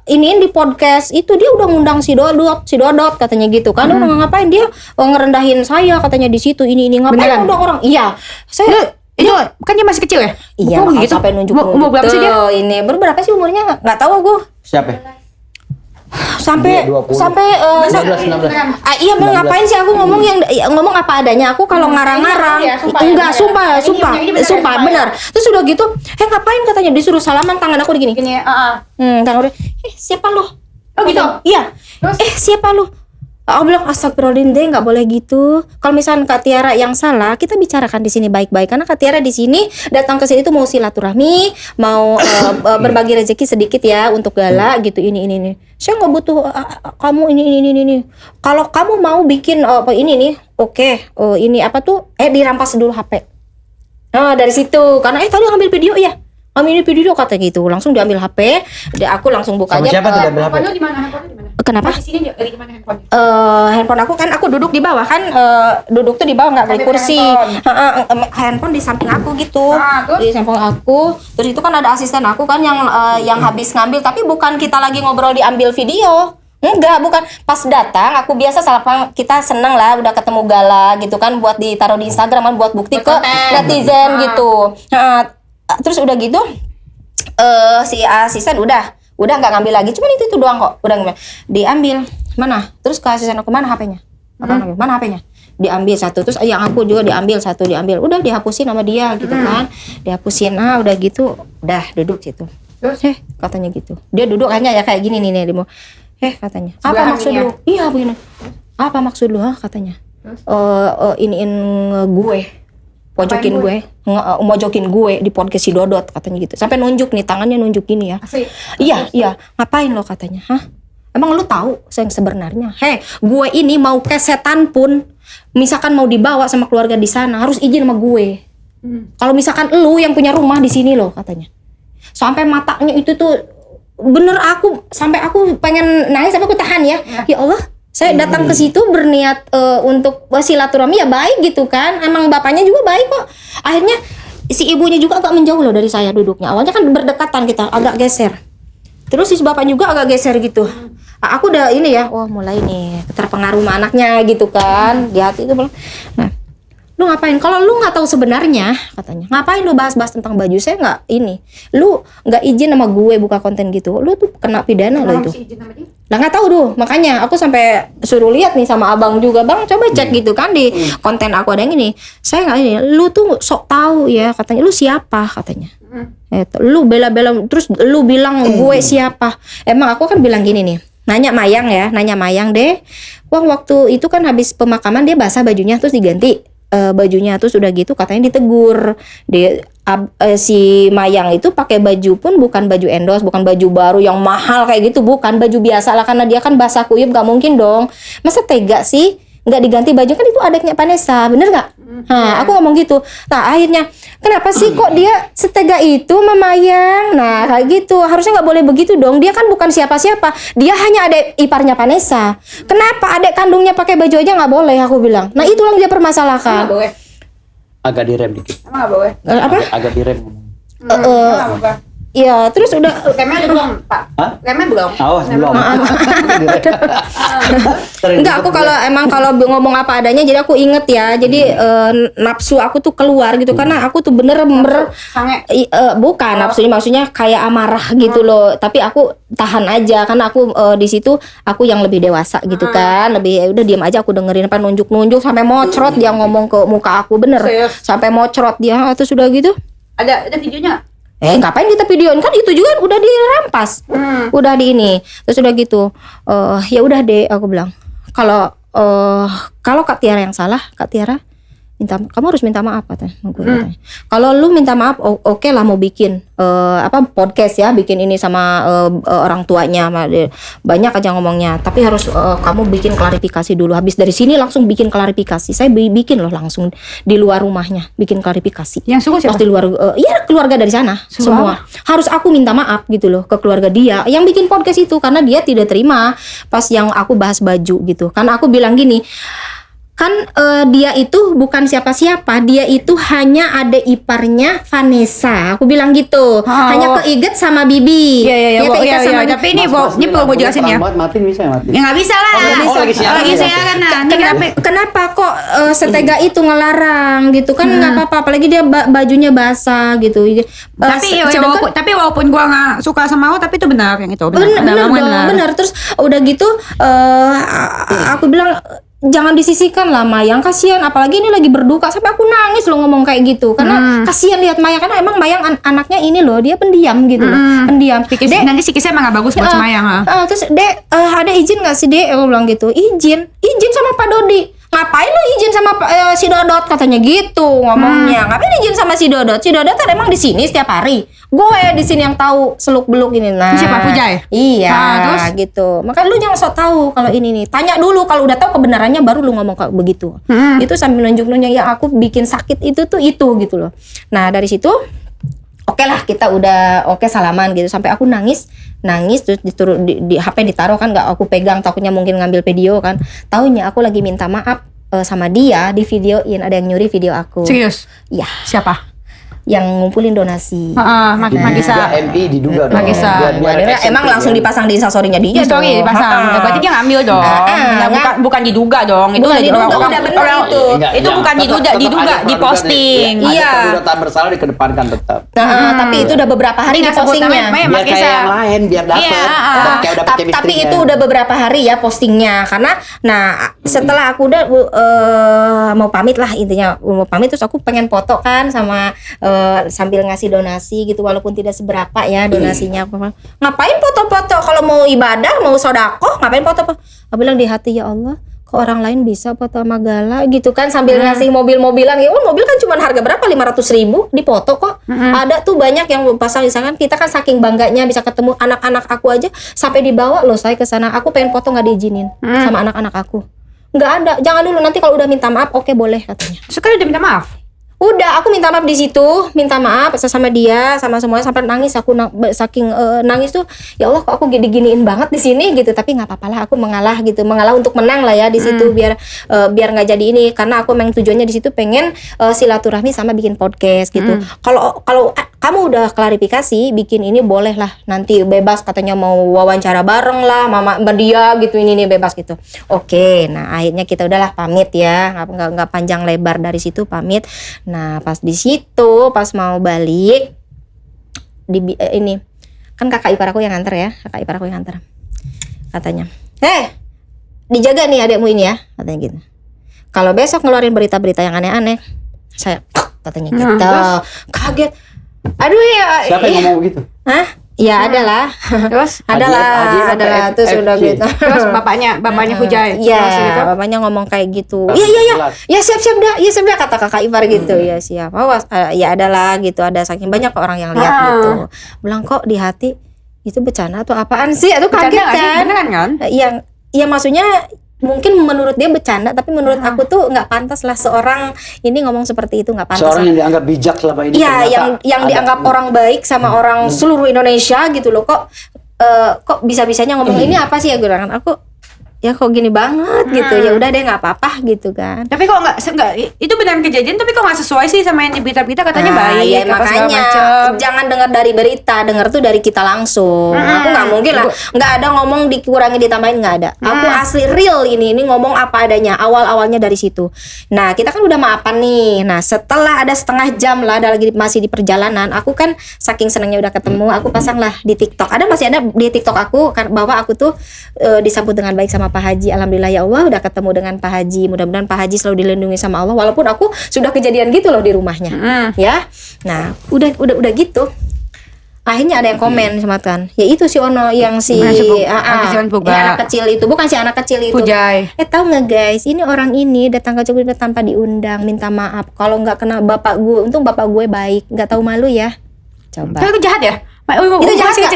iniin di podcast itu, dia udah ngundang si Dodot katanya gitu kan. Udah ngapain dia ngerendahin saya katanya di situ ini ngapain beneran? Udah orang. Iya. Saya itu kan dia masih kecil ya? iya gitu. sampai nunjuk Umur berapa sih dia? Ini berapa sih umurnya? Nggak tahu aku. Siapa? Sampai 20. 19. Iya bang, ngapain sih aku ngomong ngomong apa adanya. Aku kalau ngarang-ngarang enggak, sumpah benar. Terus udah gitu ngapain katanya, disuruh salaman, tangan aku begini. Tangan udah siapa lo? Oh gitu? Iya. Siapa lo? Aku bilang astagfirullahaladzim deh, nggak boleh gitu. Kalau misalnya Kak Tiara yang salah, kita bicarakan di sini baik-baik. Karena Kak Tiara di sini datang ke sini tuh mau silaturahmi, mau berbagi rezeki sedikit ya untuk gala gitu. Ini. Saya nggak butuh kamu ini. Kalau kamu mau bikin ini nih, oke. Ini apa tuh? Dirampas dulu HP. Nah dari situ, karena tadi ngambil video ya. Ambil video kata gitu, langsung diambil HP. Aku langsung buka aja. Siapa tuh diambil HP? Handphone di mana? Kenapa? Di sini di mana handphone? Handphone aku kan aku duduk di bawah kan, duduk tuh di bawah nggak beli kursi. Handphone di samping aku gitu, di samping aku. Terus itu kan ada asisten aku kan yang habis ngambil, tapi bukan kita lagi ngobrol diambil video. Enggak, bukan. Pas datang aku biasa kita seneng lah udah ketemu gala gitu kan, buat ditaruh di Instagram kan, buat bukti ke netizen gitu. Terus udah gitu si asisten udah nggak ngambil lagi, cuman itu doang kok, udah ngambil, diambil mana, terus ke asisten aku, mana HP-nya, mana HP-nya, diambil satu, terus yang aku juga diambil satu, udah dihapusin sama dia gitu kan, dihapusin. Udah gitu, udah duduk situ, katanya gitu, dia duduk hanya ya kayak gini nih dia mau, katanya, apa maksud lu? Iya begini, apa maksud lu katanya, iniin gue, mojokin gue di podcast si Dodot katanya gitu. Sampai nunjuk nih, tangannya nunjuk gini ya. Iya, ngapain lo katanya? Emang lu tahu saya yang sebenarnya? Gue ini mau ke setan pun, misalkan mau dibawa sama keluarga di sana harus izin sama gue. Kalau misalkan lu yang punya rumah di sini lo katanya. Sampai matanya itu tuh bener sampai aku pengen nangis, sampai aku tahan ya. Ya Allah, saya datang ke situ berniat untuk silaturahmi ya baik gitu kan. Emang bapaknya juga baik kok. Akhirnya si ibunya juga agak menjauh loh dari saya duduknya. Awalnya kan berdekatan kita, agak geser. Terus si bapak juga agak geser gitu. Aku udah ini ya, wah mulai nih terpengaruh sama anaknya gitu kan. Di hati itu bilang, nah, lu ngapain? Kalau lu nggak tahu sebenarnya, katanya, ngapain lu bahas-bahas tentang baju? Saya nggak ini. Lu nggak izin sama gue buka konten gitu. Lu tuh kena pidana lo itu. Lah nggak tahu tuh, makanya aku sampai suruh lihat nih sama abang juga, bang coba cek gitu kan di konten aku ada yang ini. Saya nggak ini. Lu tuh sok tahu ya, katanya. Lu siapa katanya? Lu bela-bela terus lu bilang gue siapa? Emang aku kan bilang gini nih. Nanya Mayang deh. Wah waktu itu kan habis pemakaman dia basah bajunya terus diganti bajunya terus udah gitu katanya ditegur. Si Mayang itu pakai baju pun bukan baju endos, bukan baju baru yang mahal kayak gitu, bukan baju biasa lah karena dia kan basah kuyup, gak mungkin dong. Masa tega sih nggak diganti baju, kan itu adiknya Vanessa, bener nggak? Nah, aku ngomong gitu. Nah, akhirnya kenapa sih kok dia setega itu sama Mayang? Nah, kayak gitu. Harusnya nggak boleh begitu dong. Dia kan bukan siapa-siapa. Dia hanya adik iparnya Vanessa. Kenapa adik kandungnya pakai baju aja nggak boleh? Aku bilang. Nah, itulah yang dia permasalahkan. Nggak boleh. Agak direm dikit. Emang nggak boleh? Apa? Agak direm. Iya, terus udah Remnya udah belum, Pak? Hah? Remnya belum? Awas belum. enggak, aku kalau ngomong apa adanya jadi aku inget ya. Jadi nafsu aku tuh keluar gitu karena aku tuh bener-bener Sange. bukan nafsunya, maksudnya kayak amarah gitu loh. Tapi aku tahan aja karena aku di situ aku yang lebih dewasa gitu kan. Lebih ya udah diam aja, aku dengerin apa nunjuk-nunjuk sampai mocrot dia ngomong ke muka aku, bener. Serius? Sampai mocrot dia. Terus udah gitu. Ada videonya nggak? Ngapain kita videoin, kan itu juga udah dirampas, udah di ini. Terus udah gitu, ya udah deh, aku bilang kalau Kak Tiara yang salah, Kak Tiara kamu harus minta maaf katanya. Kalau lu minta maaf, oke lah mau bikin podcast ya, bikin ini sama orang tuanya, banyak aja ngomongnya. Tapi harus kamu bikin klarifikasi dulu. Habis dari sini langsung bikin klarifikasi. Saya bikin loh langsung di luar rumahnya, bikin klarifikasi. Yang suruh siapa? Pas di luar, ya keluarga dari sana semua. Harus aku minta maaf gitu loh ke keluarga dia yang bikin podcast itu karena dia tidak terima pas yang aku bahas baju gitu. Karena aku bilang gini. Kan dia itu bukan siapa-siapa, dia itu hanya ada iparnya Vanessa. Aku bilang gitu. Hanya keiget sama Bibi. Iya. Keiget sama Bibi. Tapi ini perlu gue jelasin ya. Matiin bisa ya, matiin. Ya nggak bisa lah. Lagi siaran nah. Kenapa kok setega itu ngelarang gitu kan? Nggak apa-apa, apalagi dia bajunya basah gitu. Tapi walaupun gue nggak suka sama lo, tapi itu benar yang itu. Benar. Terus udah gitu aku bilang jangan disisihkan lah Mayang, kasihan, apalagi ini lagi berduka. Sampai aku nangis loh ngomong kayak gitu karena kasihan lihat Mayang, karena emang Mayang anaknya ini loh, dia pendiam gitu loh, pendiam. Nanti psikisnya emang gak bagus buat Mayang. Terus Dek, ada izin gak sih Dek? Aku bilang gitu. Izin sama Pak Dodi. Ngapain lu izin sama si Dodot, katanya gitu ngomongnya. Ngapain izin sama si Dodot? Si Dodot kan emang di sini setiap hari. Gue di sini yang tahu seluk beluk ini. Nah, siapa Pujay? Iya, terus gitu. Makanya lu jangan sok tahu kalau ini nih. Tanya dulu, kalau udah tahu kebenarannya baru lu ngomong kayak begitu. Itu sambil nunjuk-nunjuk yang aku bikin sakit itu gitu loh. Nah, dari situ oke lah, kita udah salaman gitu. Sampai aku nangis terus di HP ditaruh kan, nggak aku pegang, takutnya mungkin ngambil video kan. Taunya aku lagi minta maaf sama dia, di videoin, ada yang nyuri video aku. Serius? Iya. Siapa? Yang ngumpulin donasi. Magisa. MI diduga dong. Magisa. Emang langsung dipasang di instastorynya dia. Story dipasang. Berarti dia ngambil dong. Bukan diduga dong. Itu udah benar itu. Itu bukan diduga, diposting. Iya. Udah tak bersalah dikedepankan tetap. Tapi itu udah beberapa hari di postingnya. Biar kayak yang lain, biar dapet. Tapi itu udah beberapa hari ya postingnya. Karena setelah aku udah mau pamit lah, intinya mau pamit, terus aku pengen foto kan sama sambil ngasih donasi gitu, walaupun tidak seberapa ya donasinya. Ngapain foto-foto kalau mau ibadah, mau sedekah, ngapain foto-foto? Aku bilang di hati, ya Allah, kok orang lain bisa foto sama Gala gitu kan, sambil ngasih mobil-mobilan. Ya mobil kan cuma harga berapa, 500.000 di foto kok. Ada tuh banyak yang pasang di sana. Kita kan saking bangganya bisa ketemu anak-anak aku aja, sampai dibawa loh saya ke sana. Aku pengen foto nggak diizinin sama anak-anak aku. Nggak ada, jangan dulu, nanti kalau udah minta maaf oke boleh katanya. Sekali udah minta maaf. Udah, aku minta maaf di situ, minta maaf sama dia, sama semuanya, sampai nangis aku saking nangis tuh, ya Allah kok aku diginiin banget di sini gitu, tapi nggak apa-apa lah, aku mengalah gitu, mengalah untuk menang lah ya di situ, biar nggak jadi ini, karena aku memang tujuannya di situ pengen silaturahmi sama bikin podcast gitu. Kalau kamu udah klarifikasi bikin ini boleh lah, nanti bebas katanya mau wawancara bareng lah, mama dia gitu ini bebas gitu. Oke, nah akhirnya kita udahlah pamit ya, nggak panjang lebar dari situ pamit. Nah pas di situ pas mau balik ini kan kakak ipar aku yang nganter ya, katanya, dijaga nih adekmu ini ya, katanya gitu. Kalau besok ngeluarin berita-berita yang aneh-aneh, saya katanya gitu, kaget. Aduh ya. Siapa yang ngomong begitu? Hah? Ya adalah. Terus adalah terus udah gitu. Terus bapaknya Fujai. Iya, bapaknya ngomong kayak gitu. Iya. Ya siap dah kata kakak ipar gitu. Ya siap. Awas, ya adalah gitu, ada saking banyak orang yang lihat gitu. Bilang kok di hati itu bercanda atau apaan sih? Atau kaget kan? Beneran kan? Iya maksudnya mungkin menurut dia bercanda, tapi menurut aku tuh nggak pantas lah seorang ini ngomong seperti itu, nggak pantas. Seorang yang dianggap bijak selama ini. Iya, yang dianggap orang baik sama orang seluruh Indonesia gitu loh, kok bisa-bisanya ngomong ini apa sih ya, gue kan aku ya kok gini banget gitu. Ya udah deh nggak apa-apa gitu kan. Tapi kok nggak itu benar kejadian, tapi kok nggak sesuai sih sama yang di berita-berita katanya baik. Ya makanya jangan dengar dari berita, dengar tuh dari kita langsung. Aku nggak mungkin lah, nggak ada ngomong dikurangi ditambahin, nggak ada. Aku asli real ini ngomong apa adanya, awal-awalnya dari situ. Nah kita kan udah maafan nih. Nah setelah ada setengah jam lah, masih di perjalanan, aku kan saking senangnya udah ketemu, aku pasang lah di TikTok. Masih ada di TikTok aku bahwa aku tuh disambut dengan baik sama Pak Haji. Alhamdulillah ya Allah udah ketemu dengan Pak Haji. Mudah-mudahan Pak Haji selalu dilindungi sama Allah, walaupun aku sudah kejadian gitu loh di rumahnya. Ya. Nah, udah gitu. Akhirnya ada yang komen sama kan. Ya itu si Ono yang anak kecil itu, bukan si anak kecil itu. Pujai. Tahu nggak guys, ini orang ini datang ke Jogja tanpa diundang, minta maaf. Kalau nggak kena bapak gue, untung bapak gue baik, nggak tahu malu ya. Coba. Itu jahat ya? Itu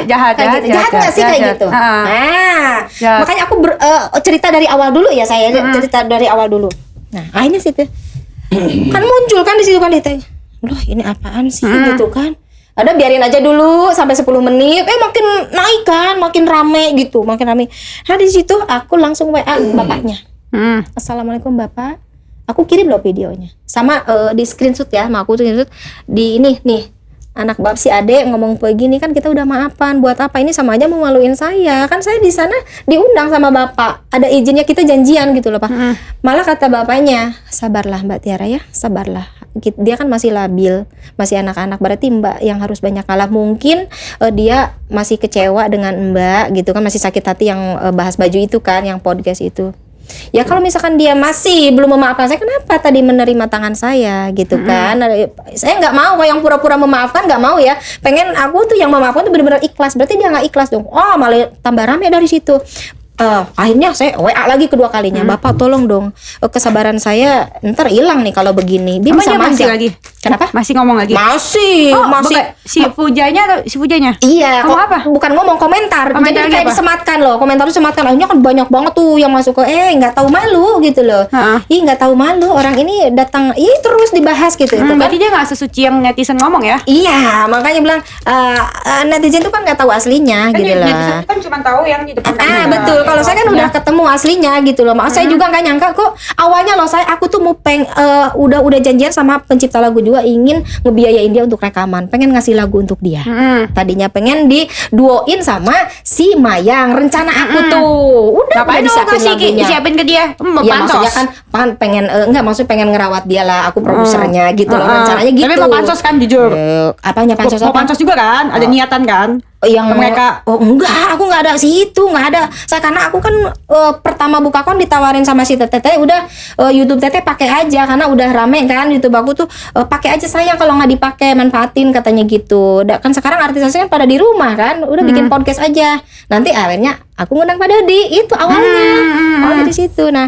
jahat nggak sih kayak gitu? Makanya aku cerita dari awal dulu ya, saya cerita dari awal dulu. Nah akhirnya situ kan muncul kan di situ kan ditanya, loh ini apaan sih gitu kan? Ada biarin aja dulu sampai 10 menit, makin naik kan, makin rame gitu, makin rame. Nah di situ aku langsung WA bapaknya. Assalamualaikum bapak, aku kirim loh videonya, sama di screenshot ya, aku screenshot di ini nih. Anak bab si adek ngomong begini kan, kita udah maafan, buat apa ini, sama aja memaluin saya kan, saya di sana diundang sama bapak, ada izinnya, kita janjian gitu loh pak. Malah kata bapaknya, sabarlah Mbak Tiara ya, sabarlah, dia kan masih labil, masih anak-anak, berarti Mbak yang harus banyak kalah. Mungkin dia masih kecewa dengan Mbak gitu kan, masih sakit hati yang bahas baju itu kan, yang podcast itu. Ya kalau misalkan dia masih belum memaafkan saya, kenapa tadi menerima tangan saya gitu kan? Saya nggak mau yang pura-pura memaafkan, nggak mau ya. Pengen aku tuh yang memaafkan tuh benar-benar ikhlas. Berarti dia nggak ikhlas dong. Oh malah tambah rame dari situ. Akhirnya saya WA lagi kedua kalinya, Bapak tolong dong, kesabaran saya ntar hilang nih kalau begini. Dia bisa masih lagi. Kenapa? Masih ngomong lagi? Masih. Si Fujanya atau si Fujanya? Iya. Ngomong apa? Bukan ngomong, komentar. Jadi kayak disematkan loh. Komentar disematkan. Akhirnya kan banyak banget tuh yang masuk ke nggak tahu malu gitu loh. Ih nggak tahu malu, orang ini datang, terus dibahas gitu. Itu berarti dia nggak sesuci yang netizen ngomong ya? Iya, makanya bilang netizen tuh kan nggak tahu aslinya kan gitu loh. Netizen kan cuma tahu yang di depan. Betul. Kalau saya kan udah ketemu aslinya gitu loh. Saya juga nggak nyangka kok awalnya loh, aku tuh mau udah janjian sama pencipta lagu juga, ingin ngebiayain dia untuk rekaman, pengen ngasih lagu untuk dia. Tadinya pengen diduoin sama si Mayang, rencana aku tuh udah disiapin lagunya. Siapin ke dia, ya maksudnya kan pengen pengen ngerawat dia lah, aku produsernya gitu loh, rencananya gitu. Tapi mau pansos kan jujur? Apanya pansos? Mau pansos juga kan? Ada niatan kan? Yang mereka enggak, aku nggak ada situ, nggak ada. Karena aku kan pertama buka akun ditawarin sama si Teteh, udah YouTube Teteh pakai aja karena udah rame kan YouTube aku tuh, pakai aja sayang, kalau nggak dipakai manfaatin katanya gitu. Kan sekarang artis-artisnya pada di rumah kan, udah bikin podcast aja. Nanti akhirnya aku ngundang Pak Dodi, itu awalnya di situ. Nah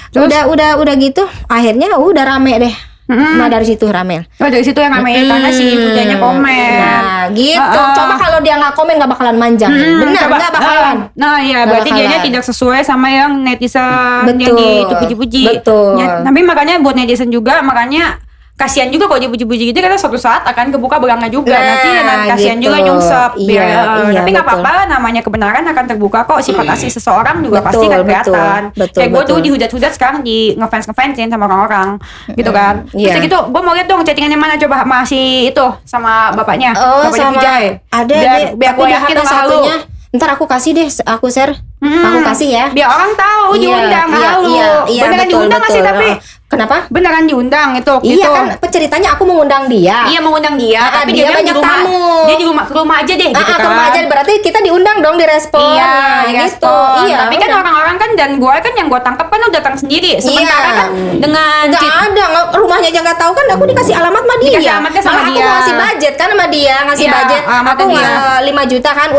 terus? udah gitu akhirnya udah rame deh. Nah dari situ rame. Dari situ yang rame karena si Fujanya komen. Nah gitu. Coba kalau dia nggak komen nggak bakalan manjang. Benar nggak bakalan. Nah ya berarti dia tidak sesuai sama yang netizen yang dipuji-puji. Betul. Ya, tapi makanya buat netizen juga, makanya kasihan juga kalau dia puji-puji gitu karena suatu saat akan kebuka belanga juga Nah, nanti kasihan gitu. juga nyungsep Iya, iya, tapi nggak betul. apa-apa namanya kebenaran akan terbuka kok sifat asli seseorang juga pasti Betul, kan kelihatan betul, kayak gue tuh betul. dihujat-hujat sekarang di ngefansin sama orang-orang gitu kan Iya. terus gitu gue mau lihat dong chattingannya mana coba masih itu sama bapaknya Oh, bapaknya sama Vijay ada biar tapi gue di yakin HP sama lu satunya. Ntar aku kasih deh, aku share. Aku kasih ya. biar orang tahu diundang halu beneran betul, diundang nggak sih betul. tapi Kenapa? beneran diundang itu Iya gitu. kan ceritanya aku mengundang dia. Iya mengundang dia, tapi dia bilang banyak di rumah, tamu. dia di rumah ke rumah aja deh, gitu ke kan. rumah aja berarti kita diundang dong direspon. Iya, gitu. direspon. Iya. Tapi kan udah. orang-orang kan dan gue kan yang gue tangkap kan udah datang sendiri. Sementara Iya. kan dengan Nggak ada, rumahnya aja nggak tahu kan aku dikasih alamat sama dia. Dikasih alamatnya sama Malah dia. aku ngasih budget kan sama dia, ngasih Iya, budget. alamatnya Aku dia. 5 juta kan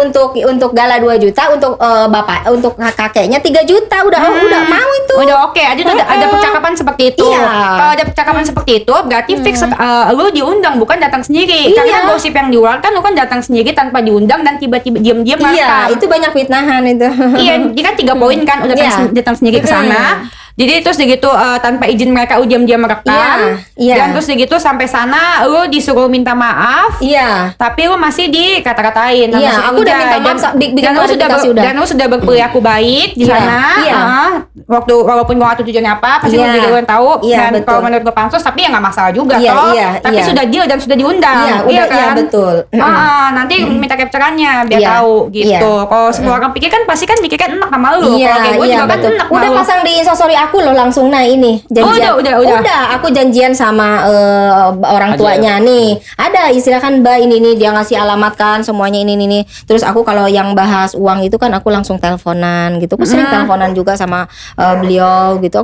untuk gala 2 juta, untuk bapak untuk kakeknya 3 juta. Udah mau itu. udah oke, ada percakapan seperti itu. Iya. Kalau ada percakapan seperti itu, berarti fix lu diundang bukan datang sendiri. Iya. Karena gosip yang diular kan lu kan datang sendiri tanpa diundang dan tiba-tiba diam-diam Iya, ngerekam. itu banyak fitnahan itu. Iya, dia kan 3 poin kan udah Iya. datang sendiri ke sana. Jadi terus begitu tanpa izin mereka diam-diam merekam. Iya. Dan terus begitu sampai sana lu disuruh minta maaf. Iya. Tapi lu masih dikata-katain sama Iya, si aku udah Ujai. minta maaf, bikin dan lu sudah klarifikasi udah. dan lu sudah berperilaku baik di Iya, sana. iya. Waktu walaupun gua nggak tahu tujuannya apa, pasti Iya. lu juga yang tahu. Iya, Dan betul. kalau menurut gua pansus, tapi ya nggak masalah juga Iya, toh. iya, Tapi iya. sudah deal dan sudah diundang. Iya, udah, kan? iya, betul. Nanti minta capturannya biar Iya, tahu gitu. iya. Kalau semua orang pikir kan pasti kan mikirkan enak sama lu. Iya, Kalau kayak gua iya juga kan betul. enak sama Udah lu. pasang di instastory aku loh langsung. Nah ini janjian. udah. Aku janjian sama orang Aja. tuanya nih. Ada istilah kan Mbak ini dia ngasih alamat kan semuanya ini. Terus aku kalau yang bahas uang itu kan aku langsung teleponan gitu. Aku sering teleponan juga sama beliau gitu.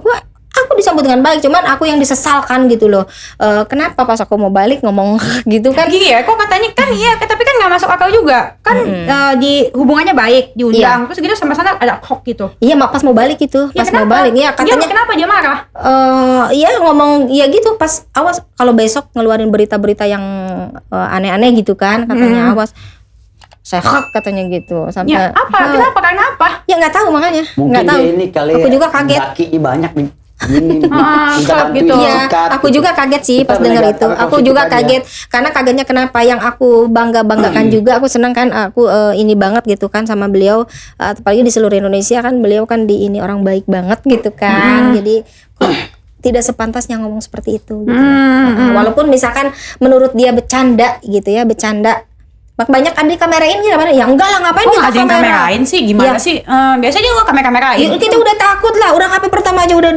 Aku disambut dengan baik, cuman aku yang disesalkan gitu loh. Kenapa pas aku mau balik ngomong gitu kan? Gini ya, kok katanya kan iya, tapi kan nggak masuk akal juga. Kan di hubungannya baik, diundang, terus gitu sampai sana ada hoax gitu. Iya, pas mau balik itu, Ya, pas mau kenapa? balik ya katanya. Kenapa dia marah? Iya ngomong ya gitu pas awas kalau besok ngeluarin berita-berita yang aneh-aneh gitu kan katanya awas saya katanya gitu sampai Ya apa? Kenapa? Karena apa? ya nggak tahu makanya Mungkin nggak tahu dia ini kali aku juga kaget dakinya banyak nih. Ini klub gitu. Iya, aku juga kaget sih pas dengar itu. Aku juga kaget karena kagetnya kenapa yang aku banggakan juga. Aku senang kan aku ini banget gitu kan sama beliau. Apalagi di seluruh Indonesia kan beliau kan di ini orang baik banget gitu kan. Jadi kok tidak sepantasnya ngomong seperti itu gitu. Walaupun misalkan menurut dia bercanda gitu ya, bercanda. Banyak ada kamerain gitu apa? Ya enggak lah, ngapain Kok kita nggak ada yang kamerain sih? Gimana Iya. sih? Biasanya juga kamerain. Ya, kita udah takut lah, orang HP pertama aja udah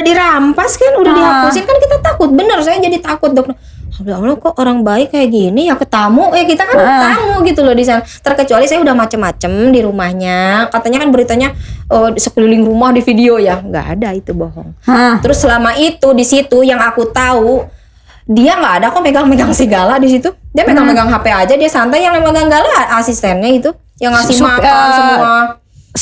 dirampas kan, udah dihapusin kan kita takut. Bener, saya jadi takut dok. Allah kok orang baik kayak gini ya ketamu kita kan tamu gitu loh di sana. Terkecuali saya udah macem-macem di rumahnya. Katanya kan beritanya sekeliling rumah di video ya, nggak ada itu bohong. Terus selama itu di situ yang aku tahu dia nggak ada kok megang-megang segala di situ. Dia megang-megang HP aja, dia santai. Yang megang gala asistennya itu yang ngasih makan semua.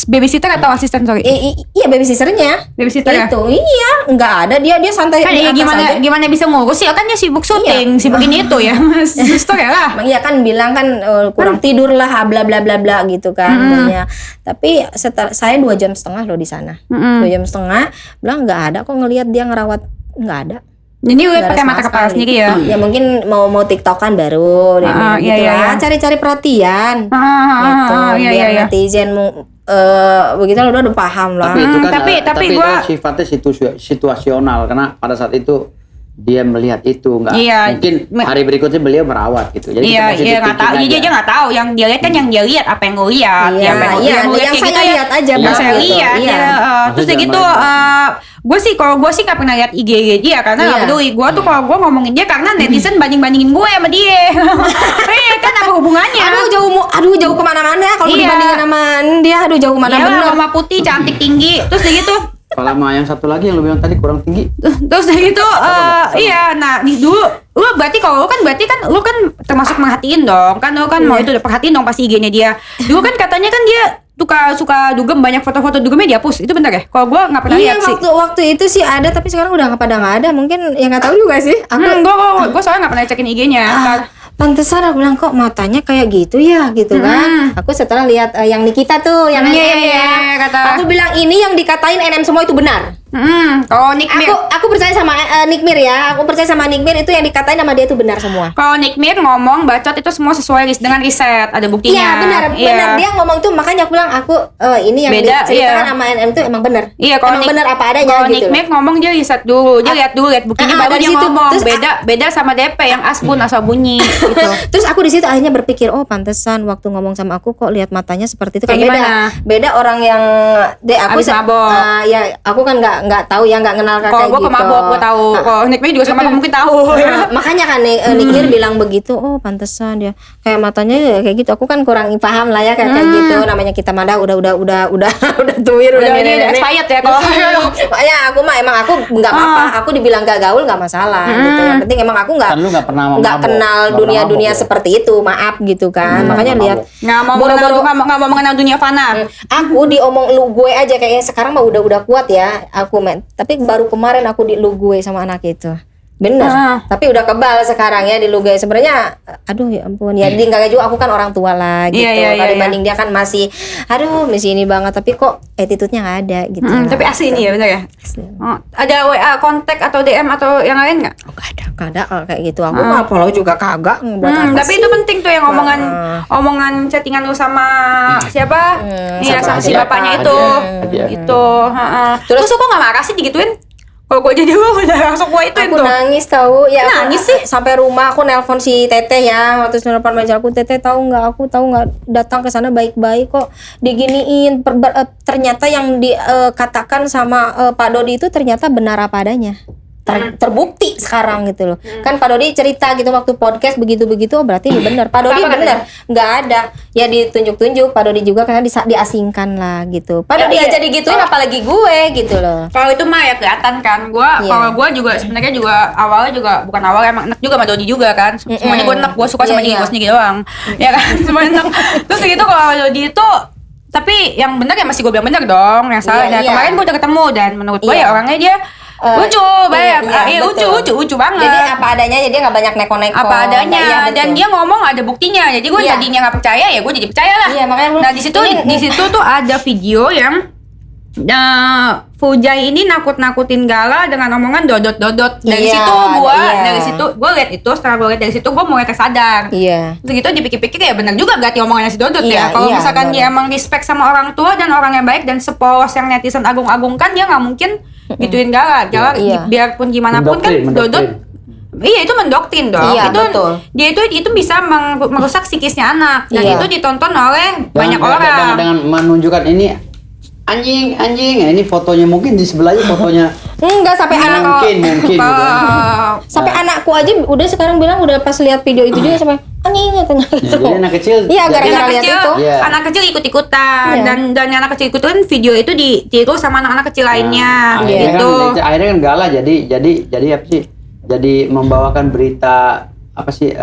Babysitter atau asisten sorry? Iya babysitternya. Babysitter ya? Itu iya nggak ada dia santai Kan di ya atas aja. gimana bisa ngurus sih? Kan dia sibuk syuting, sibuk ini itu ya, mas. Suster ya lah. Iya kan bilang kan kurang tidur lah bla bla bla bla gitu kan banyak. Tapi setelah saya 2,5 jam loh di sana. 2,5 jam bilang nggak ada kok ngelihat dia ngerawat, nggak ada. Jadi udah Nggak ada pakai sama mata kepala sekali. sendiri ya. Ya mungkin mau tiktokan baru deh iya, gitu iya, lah. iya. Cari-cari perhatian. Gitu Iya, biar iya. netizen begitu udah paham lah. Tapi itu kan Tapi itu gua- sifatnya situasional karena pada saat itu dia melihat itu nggak Iya. mungkin hari berikutnya beliau merawat gitu. Jadi Iya, kita positive nggak tahu. thinking Dia aja. nggak tahu. Yang dia lihat kan yang dia lihat apa yang gue lihat. Iya, apa iya, yang yang kayak saya gitu ya. lihat aja, Yang Bang, saya gitu. lihat. Iya. Ya, terus Maksudnya kayak gitu. Gue sih kalau gue sih nggak pernah lihat IG dia karena nggak Iya. peduli. Gue tuh kalau gue ngomongin dia karena netizen bandingin gue sama dia. Iya kan apa hubungannya? Aduh jauh kemana-mana kalau Iya. dibandingin sama dia, aduh jauh kemana Iyalah, bener. mama putih cantik tinggi. Terus kayak gitu. Kalau sama yang satu lagi yang lu bilang tadi kurang tinggi. Terus dari itu iya, nah dulu lu berarti lu kan termasuk merhatiin dong kan lu kan mau itu udah perhatiin dong pasti IG-nya dia dulu kan katanya kan dia suka dugem banyak foto-foto dugemnya dihapus itu benar ya? Kalau gua nggak pernah Iya lihat sih. waktu itu sih ada tapi sekarang udah nggak ada mungkin ya nggak tahu juga sih aku Gue soalnya nggak pernah cekin IG-nya. pantesan aku bilang kok matanya kayak gitu ya gitu kan. Aku setelah lihat yang Nikita tuh yang NM ya. Kata. Aku bilang ini yang dikatain NM semua itu benar. Kalau Nick Mir, Aku percaya sama Nick Mir ya. Aku percaya sama Nick Mir itu yang dikatain sama dia itu benar semua. kalau Nick Mir ngomong bacot itu semua sesuai dengan riset, ada buktinya. Iya benar. Dia ngomong tuh makanya aku bilang aku ini yang Beda, diceritakan sama NM itu emang benar. Iya, kalau emang Nick- benar apa adanya Kalau gitu. Nick Mir ngomong dia riset dulu, dia lihat buktinya baru dari dia situ. ngomong. Terus, Beda sama DP yang asbun asal bunyi gitu. Terus aku di situ akhirnya berpikir, oh pantesan waktu ngomong sama aku kok lihat matanya seperti itu. Kayak Kan gimana? beda orang yang aku Abis mabok. ya aku kan nggak tahu ya nggak kenal Kalau kayak gue gitu. kemabok, gue tahu. Kalau Nick Mir juga suka mabok mungkin tahu. Makanya kan Nick Mir bilang begitu, oh pantesan dia kayak matanya ya kayak gitu. Aku kan kurang paham lah ya kayak gitu. Namanya kita mada udah tuir Udah ini nenek-nenek. expired ya kalau. Makanya aku nggak apa-apa. Aku dibilang gak gaul nggak masalah gitu. Yang penting emang aku nggak Kan lu nggak pernah nggak mabok, kenal nggak pernah dunia-dunia mabok ya? seperti itu. Maaf gitu kan. Makanya mabok. lihat Nggak mau mengenal dunia fana. aku diomong lu gue aja kayaknya sekarang mah udah kuat ya aku tapi baru kemarin aku di lu gue sama anak itu bener tapi udah kebal sekarang ya di lu gue sebenarnya aduh ya ampun ya di enggak juga aku kan orang tua lah gitu kalau dibanding dia kan masih masih ini banget tapi kok attitude-nya nggak ada gitu Tapi asli ini ya bener ya. Asli. Oh, ada WA kontak atau DM atau yang lain nggak? Nggak ada kalau kayak gitu aku mah follow juga kagak buat apa Tapi sih? itu penting tuh yang omongan chattingan lu sama siapa? Iya sama si Hadiah. bapaknya itu. Hadiah. Itu. Terus kok nggak marah sih digituin? Kalau gue jadi gue udah langsung gue ituin Aku tuh. nangis tahu ya aku Nangis sih? sampai rumah aku nelpon si Teteh ya waktu nelpon manajer aku Teteh tahu nggak datang ke sana baik-baik kok diginiin ternyata yang dikatakan sama Pak Dodi itu ternyata benar apa adanya terbukti sekarang gitu loh kan Pak Dodi cerita gitu waktu podcast begitu-begitu oh berarti ini benar Pak Dodi Apa benar nggak ada ya ditunjuk-tunjuk Pak Dodi juga karena diasingkan lah gitu Pak Dodi iya. aja digituin apalagi gue gitu loh. Kalau itu mah ya kelihatan kan. Kalau gue juga sebenarnya juga awalnya juga bukan awal emang enak juga sama Dodi juga kan. Semuanya gue enak, gue suka sama dia, gue sendiri doang. Ya kan, semuanya enak. Terus gitu kalau Dodi itu tapi yang benar ya masih gue bilang benar dong. Yang salah Iya, iya. kemarin gue udah ketemu dan menurut gue Iya. ya orangnya dia lucu, banyak, lucu banget. Jadi apa adanya, jadi dia nggak banyak neko-neko. Apa adanya Iya, betul. dan dia ngomong ada buktinya. Jadi gue Iya. tadinya nggak percaya ya gue jadi percaya lah. Iya, makanya Nah di situ tuh ada video yang Fujai ini nakut-nakutin Gala dengan omongan dodot-dodot. Dari Iya, situ gue lihat itu, setelah gue lihat dari situ gue mulai tersadar. Iya. Terus gitu dipikir-pikir ya benar juga berarti omongannya si Dodot Iya, ya. Kalau iya, misalkan benar. dia emang respect sama orang tua dan orang yang baik dan sepolos yang netizen agung-agungkan, dia nggak mungkin gituin Gala. Iya. Biarpun gimana pun kan Dodot iya itu mendoktrin dong. Iya, itu betul. dia itu bisa merusak psikisnya anak dan Iya. itu ditonton oleh banyak Dengan- orang. dengan menunjukkan ini anjing ya, ini fotonya mungkin di sebelahnya fotonya Enggak sampai anak mungkin gitu kan. sampai anakku aja udah sekarang bilang udah pas lihat video itu juga sampai anjing katanya gitu. jadi anak kecil Iya, jadi gara-gara anak lihat kecil, itu. Iya. anak kecil ikut-ikutan Iya. dan anak kecil ikutan video itu ditiru sama anak-anak kecil lainnya akhirnya gitu. akhirnya kan Gala jadi apa sih? Jadi membawakan berita apa sih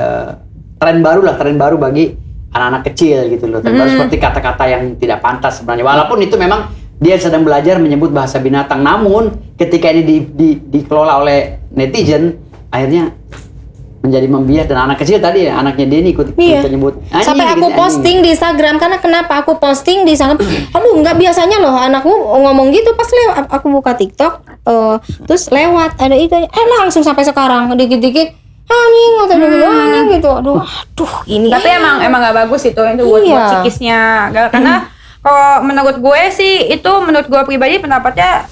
tren baru bagi anak-anak kecil gitu loh. Tren baru seperti kata-kata yang tidak pantas sebenarnya. Walaupun itu memang dia sedang belajar menyebut bahasa binatang, namun ketika ini dikelola oleh netizen, akhirnya menjadi membias dan anak kecil tadi ya, anaknya dia ini ikut nyebut anjing, Sampai aku gitu, posting di Instagram karena kenapa aku posting di Instagram? Aduh, nggak biasanya loh anakku ngomong gitu pas lewat aku buka TikTok terus lewat ada itu langsung sampai sekarang dikit-dikit anjing gitu. Aduh ini. Tapi emang gak bagus itu buat Iya. psikisnya. Karena kalau menurut gue sih itu menurut gue pribadi pendapatnya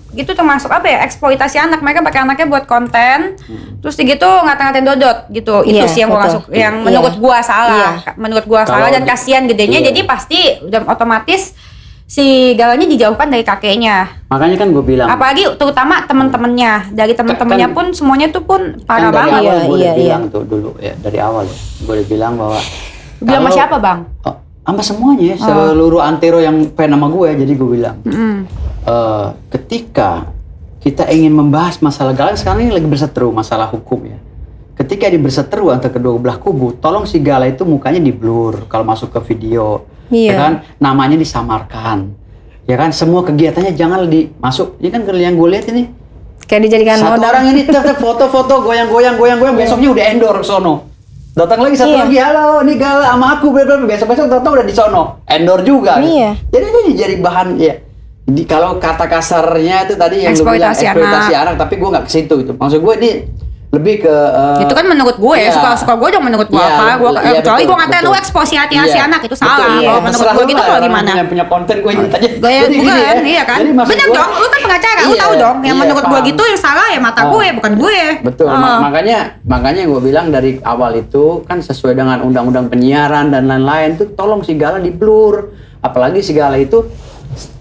itu termasuk apa ya eksploitasi anak. Mereka pakai anaknya buat konten terus gitu ngata-ngatain Dodot gitu. Itu Iya, sih yang gue betul. yang menurut gue salah. Iya. Menurut gue salah Kalau dan kasihan gedenya. iya. Jadi pasti udah otomatis si Galanya dijauhkan dari kakeknya. Makanya kan gue bilang Apalagi terutama temen-temennya. Dari temen-temennya pun semuanya tuh pun parah kan dari banget. awal gue udah Iya. bilang tuh dulu ya, dari awal ya gue udah bilang bahwa Bilang sama kalau- siapa bang? Oh, sama semuanya ya, seluruh antero yang fan sama gue, jadi gue bilang ketika kita ingin membahas masalah Gala sekarang ini lagi berseteru masalah hukum ya. Ketika di berseteru antara kedua belah kubu, tolong si Gala itu mukanya di blur kalau masuk ke video, Iya. ya kan, namanya disamarkan, ya kan, semua kegiatannya jangan dimasuk. Ini kan yang gue lihat ini kayak dijadikan satu modal. orang ini tetap foto-foto goyang-goyang besoknya udah endorse sono. Datang lagi satu Iya. lagi, halo, nih Gala sama aku, besok-besok datang udah di sono, endor juga. Iya. Jadi ini jadi bahan ya. Kalau kata kasarnya itu tadi yang lu bilang eksploitasi anak, tapi gue nggak ke situ itu. Maksud gue ini lebih ke Itu kan menurut gue, iya. suka gue dong menurut gue Iya, apa. Gue iya, kecuali betul, gue ngatain lu betul. eksposi hati Iya, si anak itu betul, salah. iya. Kalau menurut Terserah gue lu gitu lah, kalau orang gimana? yang punya konten gue ingat aja. Gaya Jadi bukan, gini ya. iya kan? Jadi maksud Bener gua- dong, lu kan pengacara, lu Iya, tahu dong. Yang iya, menurut gue paham. gitu yang salah ya mata gue, bukan gue. Betul, Ah. makanya gue bilang dari awal itu kan sesuai dengan undang-undang penyiaran dan lain-lain tuh tolong si Gala di blur. Apalagi si Gala itu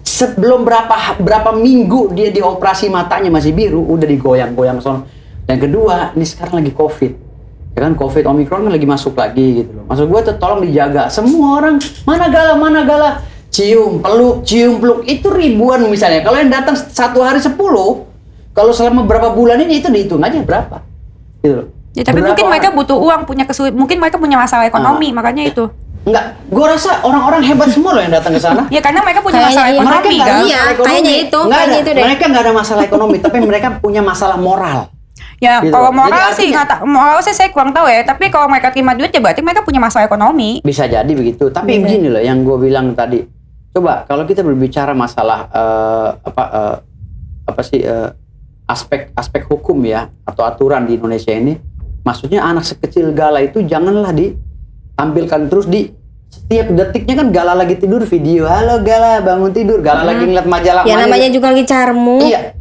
sebelum berapa minggu dia dioperasi matanya masih biru, udah digoyang-goyang sono. Dan kedua, ini sekarang lagi COVID. Ya kan COVID Omicron kan lagi masuk lagi gitu loh. Maksud gue tuh tolong dijaga. Semua orang, mana Gala. Cium peluk itu ribuan misalnya. Kalau yang datang satu hari 10, kalau selama berapa bulan ini itu dihitung aja berapa. Gitu loh. Ya, tapi Berapa mungkin mereka orang? butuh uang, mungkin mereka punya masalah ekonomi, makanya itu. Enggak, gue rasa orang-orang hebat semua loh yang datang ke sana. Ya karena mereka punya Kayaknya masalah iya. ekonomi Mereka nggak kan. ada Iya, masalah ekonomi. kayaknya itu, Nggak kayaknya ada. itu deh. Mereka nggak ada masalah ekonomi, tapi mereka punya masalah moral. Ya Gitu. kalau Jadi moral artinya- sih moral sih saya kurang tahu ya. Tapi kalau mereka terima duit ya berarti mereka punya masalah ekonomi. Bisa jadi begitu. Tapi begini loh, yang gue bilang tadi. Coba kalau kita berbicara masalah aspek hukum ya atau aturan di Indonesia ini, maksudnya anak sekecil Gala itu janganlah ditampilkan terus di setiap detiknya. Kan Gala lagi tidur video, halo Gala bangun tidur, Gala lagi ngeliat majalah. Ya namanya juga lagi carmu. Iya,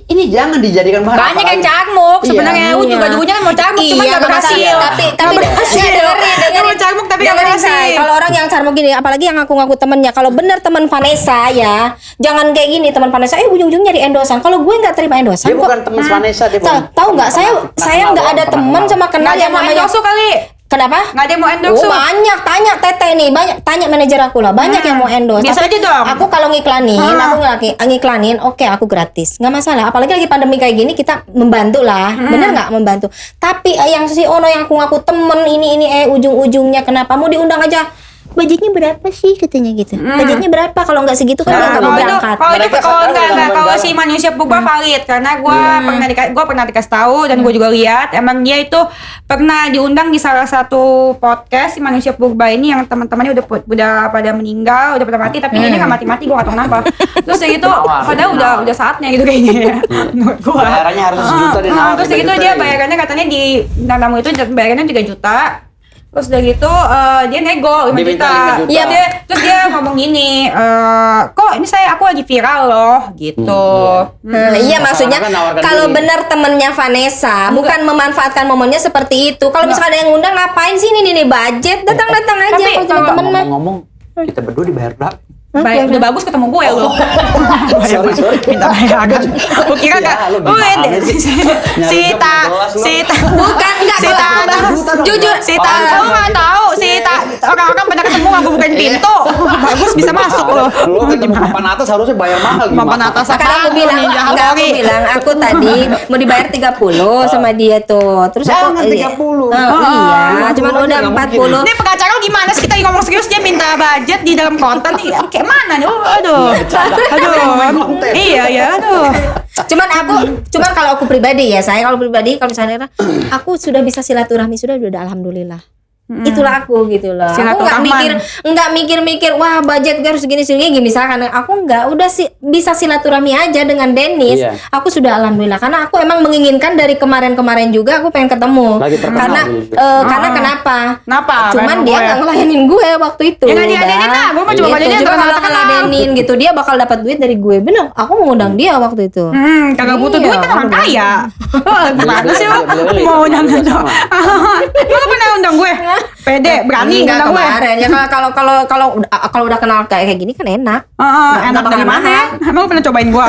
ini jangan dijadikan bahan. Banyak yang apalagi- carmuk sebenarnya. Iya. Lu juga dulunya kan mau carmuk cuma Iya, nggak berhasil. tapi Nggak berhasil. dengerin. Mau carmuk tapi nggak Dengerin, berhasil. Say. Kalau orang yang carmuk gini, apalagi yang ngaku-ngaku temennya, kalau bener teman Vanessa ya, jangan kayak gini teman Vanessa. Ujung-ujung nyari endosan. Kalau gue nggak terima endosan Dia kok. bukan teman Vanessa, dia bukan. Tahu nggak? Saya nggak ada teman sama Nggak kenal ada yang yang mau namanya. endorse kali. Kenapa? Nggak ada yang mau endorse. Oh, banyak, tanya Tete nih, tanya manajer aku lah, banyak yang mau endorse. Biasa Tapi aja dong. Aku kalau ngiklanin, oke aku gratis, nggak masalah. Apalagi lagi pandemi kayak gini kita membantu lah, bener nggak membantu. Tapi yang si Ono yang aku ngaku temen ini ujung-ujungnya kenapa mau diundang aja? Budgetnya berapa sih katanya gitu? Budgetnya berapa? Kalau nggak segitu kan dia nggak mau berangkat. Kalau itu Mereka kalau sadar enggak dengan kalau Gala. si manusia purba valid karena gua pernah dikasih tahu dan gua juga lihat emang dia itu pernah diundang di salah satu podcast si manusia purba ini yang teman-temannya udah pada meninggal, udah pada mati tapi dia nggak mati-mati, gua nggak tahu kenapa. Terus ya gitu padahal udah saatnya gitu kayaknya ya. Menurut gua. Bayarannya harus sejuta dia nawarin, Terus ya gitu 2 juta dia ya. bayarannya katanya di bintang tamu itu bayarannya 3 juta. Terus udah gitu dia nego 5 Dia minta juta. 5 juta. Iya, terus dia ngomong gini, kok ini aku lagi viral loh gitu. Iya maksudnya Masyarakat nawarkan kalau diri. benar temennya Vanessa bukan memanfaatkan momennya seperti itu. Kalau misalnya ada yang ngundang ngapain sih ini budget datang aja Tapi kalau cuma kalau temen mah. Ngomong-ngomong, kita berdua dibayar berapa? Baik, udah bagus ketemu gue loh. Sorry. Minta bayaran. Gue kira Ya, kan, lu gimana sih? Nyari job nggak jelas lu. Bukan enggak Sita, juta dong. jujur Sita, lu nggak tahu Sita. Orang-orang pada ketemu nggak bukain pintu. Bagus bisa masuk loh. Lu ketemu papan atas harusnya bayar mahal gimana? Papan atas Makanya aku bilang, aku tadi mau dibayar 30 sama dia tuh. Terus Jangan aku 30. iya, cuman 50 udah aja nggak 40. Ini pengacara lu gimana sih kita ngomong serius dia minta budget di dalam konten nih. Kayak mana nih? Aduh. Iya, aduh. Cuman kalau aku pribadi ya, kalau misalnya aku sudah bisa silaturahmi sudah alhamdulillah. Itulah aku gitu loh. Aku nggak mikir wah budget gue harus segini misalkan aku nggak udah bisa silaturahmi aja dengan Dennis. Iya. Aku sudah alhamdulillah karena aku emang menginginkan dari kemarin juga aku pengen ketemu. Lagi terkenal Karena dulu juga. karena kenapa? Kenapa? Cuman Pengen dia gue. nggak ngelayanin gue waktu itu. Ya nggak diladenin lah, gue mah cuma ngeladenin Cuma kalau kalau terkenal. ngeladenin gitu dia bakal dapat duit dari gue. Bener, aku mau ngundang dia waktu itu. Kagak butuh Iya, duit kan orang kaya. Gimana sih lu? Beli-beli. Mau undang Beli-beli dong. Lu pernah undang gue? Pede, berani Enggak undang gue. kemarin ya kalau udah kenal kayak gini kan enak. Enak dari bakalan mana? mahal. Emang lu pernah cobain gue?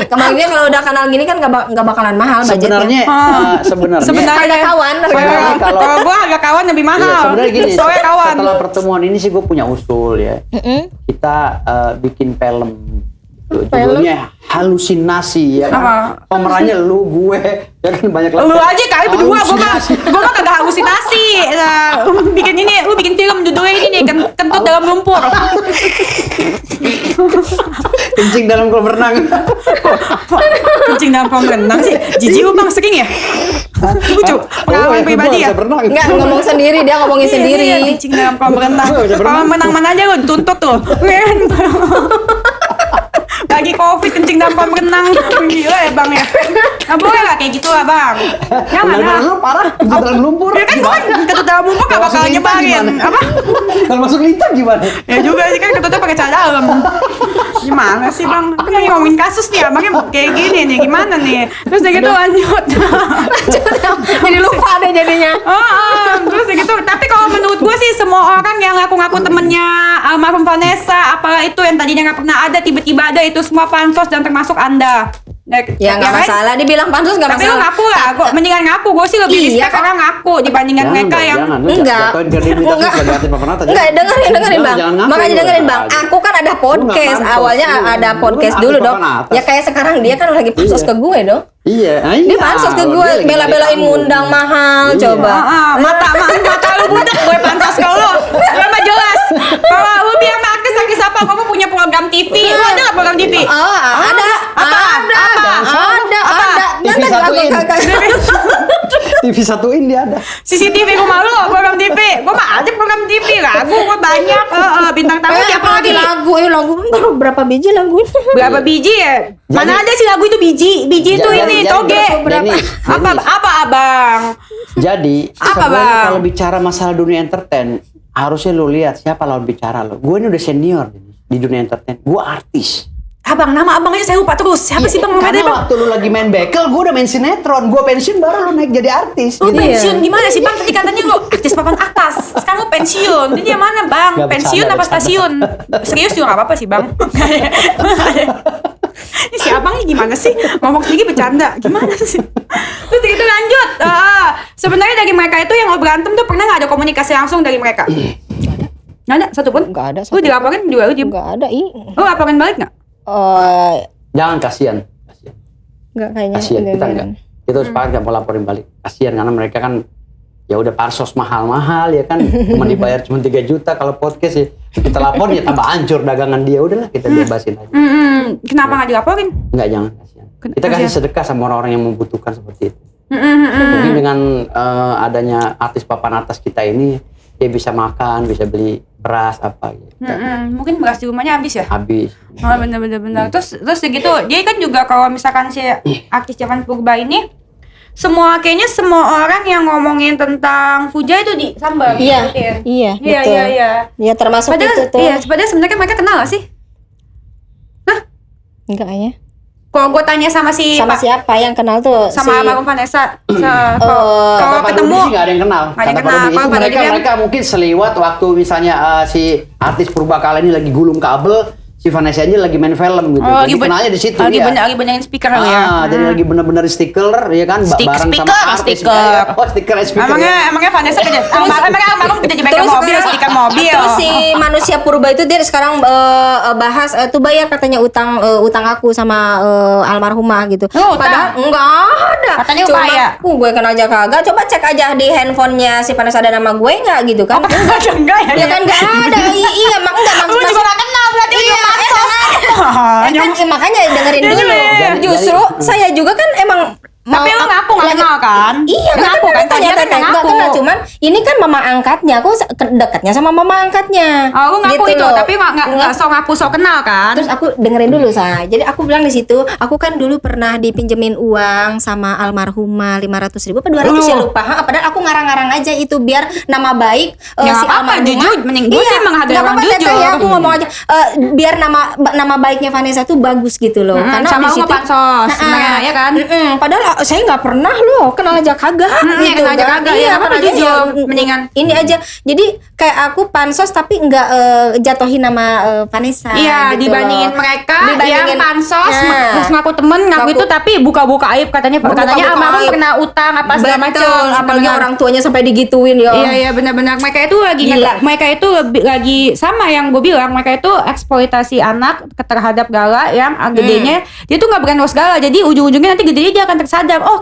Kemarin kalau udah kenal gini kan nggak bakalan mahal Sebenarnya budgetnya. sebenarnya Ada kawan. Sebenarnya kalau- Kalau gue harga kawan lebih Iya, mahal. sebenarnya gini, Soalnya kawan. setelah pertemuan ini sih gue punya usul ya. Kita bikin film. Tuh, judulnya Halusinasi ya kan. Apa? Pemerannya lu, gue, ya kan banyak Lu aja kali berdua, Halusinasi. gue mah kagak halusinasi. Nah, lu bikin film judulnya ini nih, kentut dalam lumpur. Kencing dalam kolam renang. Kencing dalam kolam renang sih, jijik lu bang, sering ya? Lucu. Pengalaman pribadi ya. Enggak ngomong sendiri, dia ngomongin sendiri. Iya, kencing dalam kolam renang. Kalau menang mana aja lu tuntut tuh. Lagi covid kencing dalam kolam renang. Gila ya bang ya. Nggak boleh lah kayak gitu lah bang. Jangan lah. Lu parah, di dalam lumpur. Ya kan gue kan ketut dalam lumpur gak bakal nyebarin. Apa? Kalau masuk lintang gimana? Ya juga sih kan ketutnya pakai celana dalam. Gimana sih bang? Aku lagi ngomongin kasus nih abangnya kayak gini nih. Gimana nih? Terus udah gitu lanjut. Jadi lupa deh jadinya. Terus udah gitu. Tapi kalau menurut gue sih semua orang yang ngaku-ngaku temennya almarhum Vanessa, apalah itu yang tadinya nggak pernah ada tiba-tiba ada, itu semua pansos dan termasuk Anda. Ya nggak kan? masalah, dibilang pansus nggak Tapi masalah. lu ngaku lah, gua mendingan ngaku. Gue sih lebih Iya, respect orang ngaku dibandingkan mereka yang enggak. Enggak, dengerin bang. Makanya dengerin bang. Aku kan ada podcast. Awalnya ada podcast dulu dong. Ya kayak sekarang dia kan lagi pansos ke gue dong. Iya, Dia pansos ke gue, bela-belain ngundang mahal, coba. Mata lu budak, gue pantas ke lu. Lu mah jelas. Kalau lu bilang artis apa, kamu punya program TV. Lu ada nggak program TV? Ada. TV satuin. TV satuin dia ada. CCTV rumah lu, program TV. Gue mah ada program TV, lagu gue banyak. Bintang tamu tiap hari. Lagu baru berapa biji lagu? Berapa biji ya? Mana ada sih lagu itu biji? Biji itu ini toge. Apa abang? Jadi Apa, sebenarnya Bang? kalau bicara masalah dunia entertain, harusnya lu lihat siapa lawan bicara lo. Gue ini udah senior di dunia entertain. Gue artis. Abang, nama abang aja saya lupa terus. Siapa sih bang? Karena Bang? waktu lu lagi main bekel, gue udah main sinetron. Gue pensiun baru lu naik jadi artis. Lu Gitu. pensiun gimana sih bang? Tadi katanya lu artis papan atas. Sekarang lu pensiun. Jadi yang mana bang? Nggak Pensiun bercanda, apa stasiun? Serius juga gak apa-apa sih bang. Ini si abang ini gimana sih? Ngomong sendiri bercanda. Gimana sih? Terus gitu lanjut. Sebenarnya dari mereka itu yang lo berantem tuh pernah gak ada komunikasi langsung dari mereka? Nggak ada satupun? Nggak ada. Lu dilaporin juga lu diem? Nggak ada. Lu laporin balik gak? Jangan kasihan. Nggak kayaknya. Kasihan kita enggak. Kita sepakat nggak mau laporin balik. Kasihan karena mereka kan ya udah pansos mahal-mahal ya kan. Cuma dibayar cuma 3 juta kalau podcast ya. Kita lapor ya tambah hancur dagangan dia. Udahlah kita bebasin aja. Kenapa nggak dilaporin? Enggak, jangan kasihan. Kita kasih Kasihan. sedekah sama orang-orang yang membutuhkan seperti itu. Mungkin dengan adanya artis papan atas kita ini dia bisa makan, bisa beli beras apa gitu. Mungkin beras di rumahnya habis ya? Habis. Oh benar. Terus gitu, dia kan juga kalau misalkan si artis Jafan Purba ini, kayaknya semua orang yang ngomongin tentang Fuja itu disambar. Iya, betul. Iya, termasuk Padahal, itu tuh. padahal sebenarnya mereka kenal gak sih? Enggak kayaknya. Kalau gue tanya sama Sama siapa yang kenal tuh? sama almarhum Vanessa, kalau Kata Pak ketemu Dodi sih nggak ada yang kenal. Nggak ada Kata yang Pak kenal. Dodi Kalau itu Pak Dodi bilang- mereka mungkin seliwat waktu misalnya si artis Purbakala ini lagi gulung kabel, si Vanessa ini lagi main film gitu. Jadi kenalnya di situ lagi dia. lagi benerin speaker kali ya. Jadi lagi bener-bener stiker ya kan bareng sama artis. Stiker. Oh, stiker speaker. Emangnya Vanessa kerja, emangnya almarhum kerja di bengkel Terus mobil, sekarang- stiker mobil. Terus si manusia purba itu dia sekarang bahas tuh bayar katanya utang aku sama almarhumah gitu. Oh, utang? Padahal enggak ada. Katanya Coba, upaya. gue kenal aja kagak. Coba cek aja di handphonenya si Vanessa ada nama gue enggak gitu kan? Enggak ya? Ya kan enggak ada. Iya, emang enggak Lu maksud juga gak kenal berarti lu juga pansos. makanya dengerin Iya, dulu. iya. Justru saya juga kan emang Tapi lu ngaku gak kenal kan? Iya, ngaku kan? Tadi kan nggak ngaku. kenal, cuman ini kan mama angkatnya, aku dekatnya sama mama angkatnya. Oh, lu ngaku Gitu itu, loh. tapi nggak sok ngaku sok kenal kan? Terus aku dengerin dulu say. Jadi aku bilang di situ, aku kan dulu pernah dipinjemin uang sama almarhumah 500.000 apa 200 ya lupa. Padahal aku ngarang-ngarang aja itu biar nama baik Ya, si nggak apa-apa, almarhumah. jujur. Mending gue sih menghargai nggak orang apa-apa, jujur. Teteh, ya, aku ngomong aja biar nama baiknya Vanessa tuh bagus gitu loh. Karena sama di lu situ pansos, sebenarnya, ya kan? Padahal saya nggak pernah loh kenal aja kagak Iya, kenal aja kan. kagak, ya, Kenal apa-apa, aja, jujur. Mendingan. ini aja. Jadi kayak aku pansos tapi nggak jatuhin nama Vanessa. Iya, gitu dibandingin loh. mereka Dibandingin- yang pansos, Nah. terus ngaku temen, ngaku itu tapi buka-buka aib katanya Buka-buka almarhum aib. kena utang apa segala macam. Betul, apalagi orang tuanya sampai digituin ya. Iya benar-benar mereka itu lagi Gila. mereka itu lagi sama yang gue bilang, mereka itu eksploitasi anak terhadap Gala yang gedenya dia tuh nggak brainwash Gala, jadi ujung-ujungnya nanti gedenya dia akan tersadar sadar, oh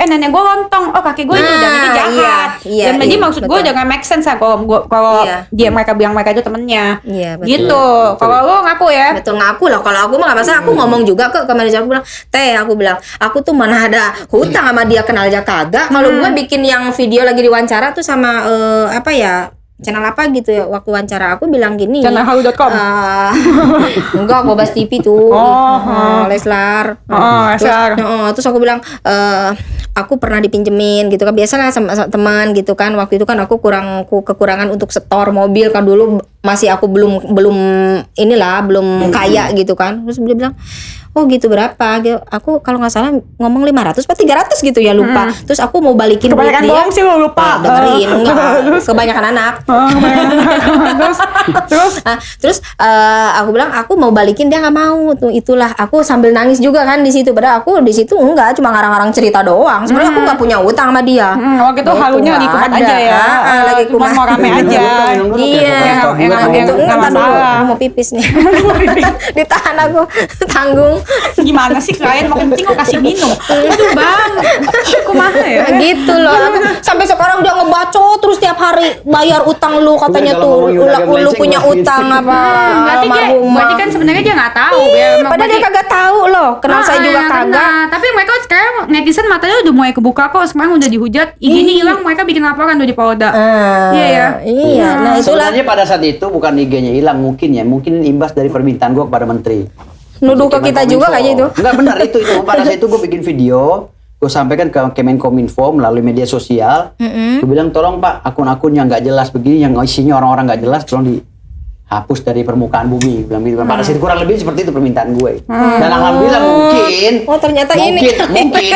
nenek gue lontong, oh kakek gue ini dan ini jahat. Iya, Dan jadi iya, maksud gue betul. udah gak make sense lah kalau mereka bilang mereka itu temennya. Iya, betul. Gitu. Kalau lo ngaku ya. Betul, ngaku lah. Kalau aku mah gak masalah, aku ngomong juga ke manajer aku bilang, aku bilang, aku tuh mana ada hutang sama dia, kenal aja kagak. Kalau gue bikin yang video lagi diwawancara tuh sama channel apa gitu ya, waktu wawancara aku bilang gini, Channel halu.com. enggak, Bobas TV tuh. Leslar. Leslar. Terus aku bilang aku pernah dipinjemin gitu kan, biasalah sama teman gitu kan. Waktu itu kan aku kekurangan untuk setor mobil kan, dulu masih aku belum kaya gitu kan. Terus dia bilang, oh gitu, berapa gitu. Aku kalau nggak salah ngomong 500 atau 300 gitu ya, lupa. Terus aku mau balikin duit Kebanyakan dia. bohong sih lo lupa. Dengerin, enggak. Kebanyakan anak. Terus aku bilang aku mau balikin, dia nggak mau. Tuh itulah aku sambil nangis juga kan di situ. Padahal aku di situ enggak, cuma ngarang-ngarang cerita doang. Sebenarnya aku nggak punya utang sama dia. Waktu itu halunya lagi kumat aja ya. Lagi Cuma kumat. mau rame aja. Iya, yang itu nggak ntar dulu, masalah. aku mau pipis nih. Ditahan aku, tanggung. Gimana sih klien mau kencing kok kasih minum? Aduh bang, kumaha ya? Gitu loh. Sampai sekarang dia ngebacot terus tiap hari bayar utang lu, katanya Kalau tuh ngomongin udah lu melenceng punya banget. utang apa Berarti kan sebenarnya dia nggak tahu ya. Padahal dia kagak tahu loh. Kenal saya juga kagak. Nah, tapi mereka sekarang netizen matanya udah mulai kebuka kok. Sekarang udah dihujat. IG-nya hilang, mereka bikin laporan udah di Polda. Iya ya. Iya, nah itulah Sebenarnya pada saat itu bukan IG-nya hilang, mungkin imbas dari permintaan gue kepada menteri. nuduh ke kita juga kayaknya itu. Enggak, benar itu. Pada saat itu gue bikin video, gue sampaikan ke Kemenkominfo melalui media sosial. Gue bilang, tolong Pak, akun-akun yang nggak jelas begini, yang isinya orang-orang nggak jelas, tolong dihapus dari permukaan bumi. Bilang gitu. Pada saat itu kurang lebih seperti itu permintaan gue. Dan alhamdulillah mungkin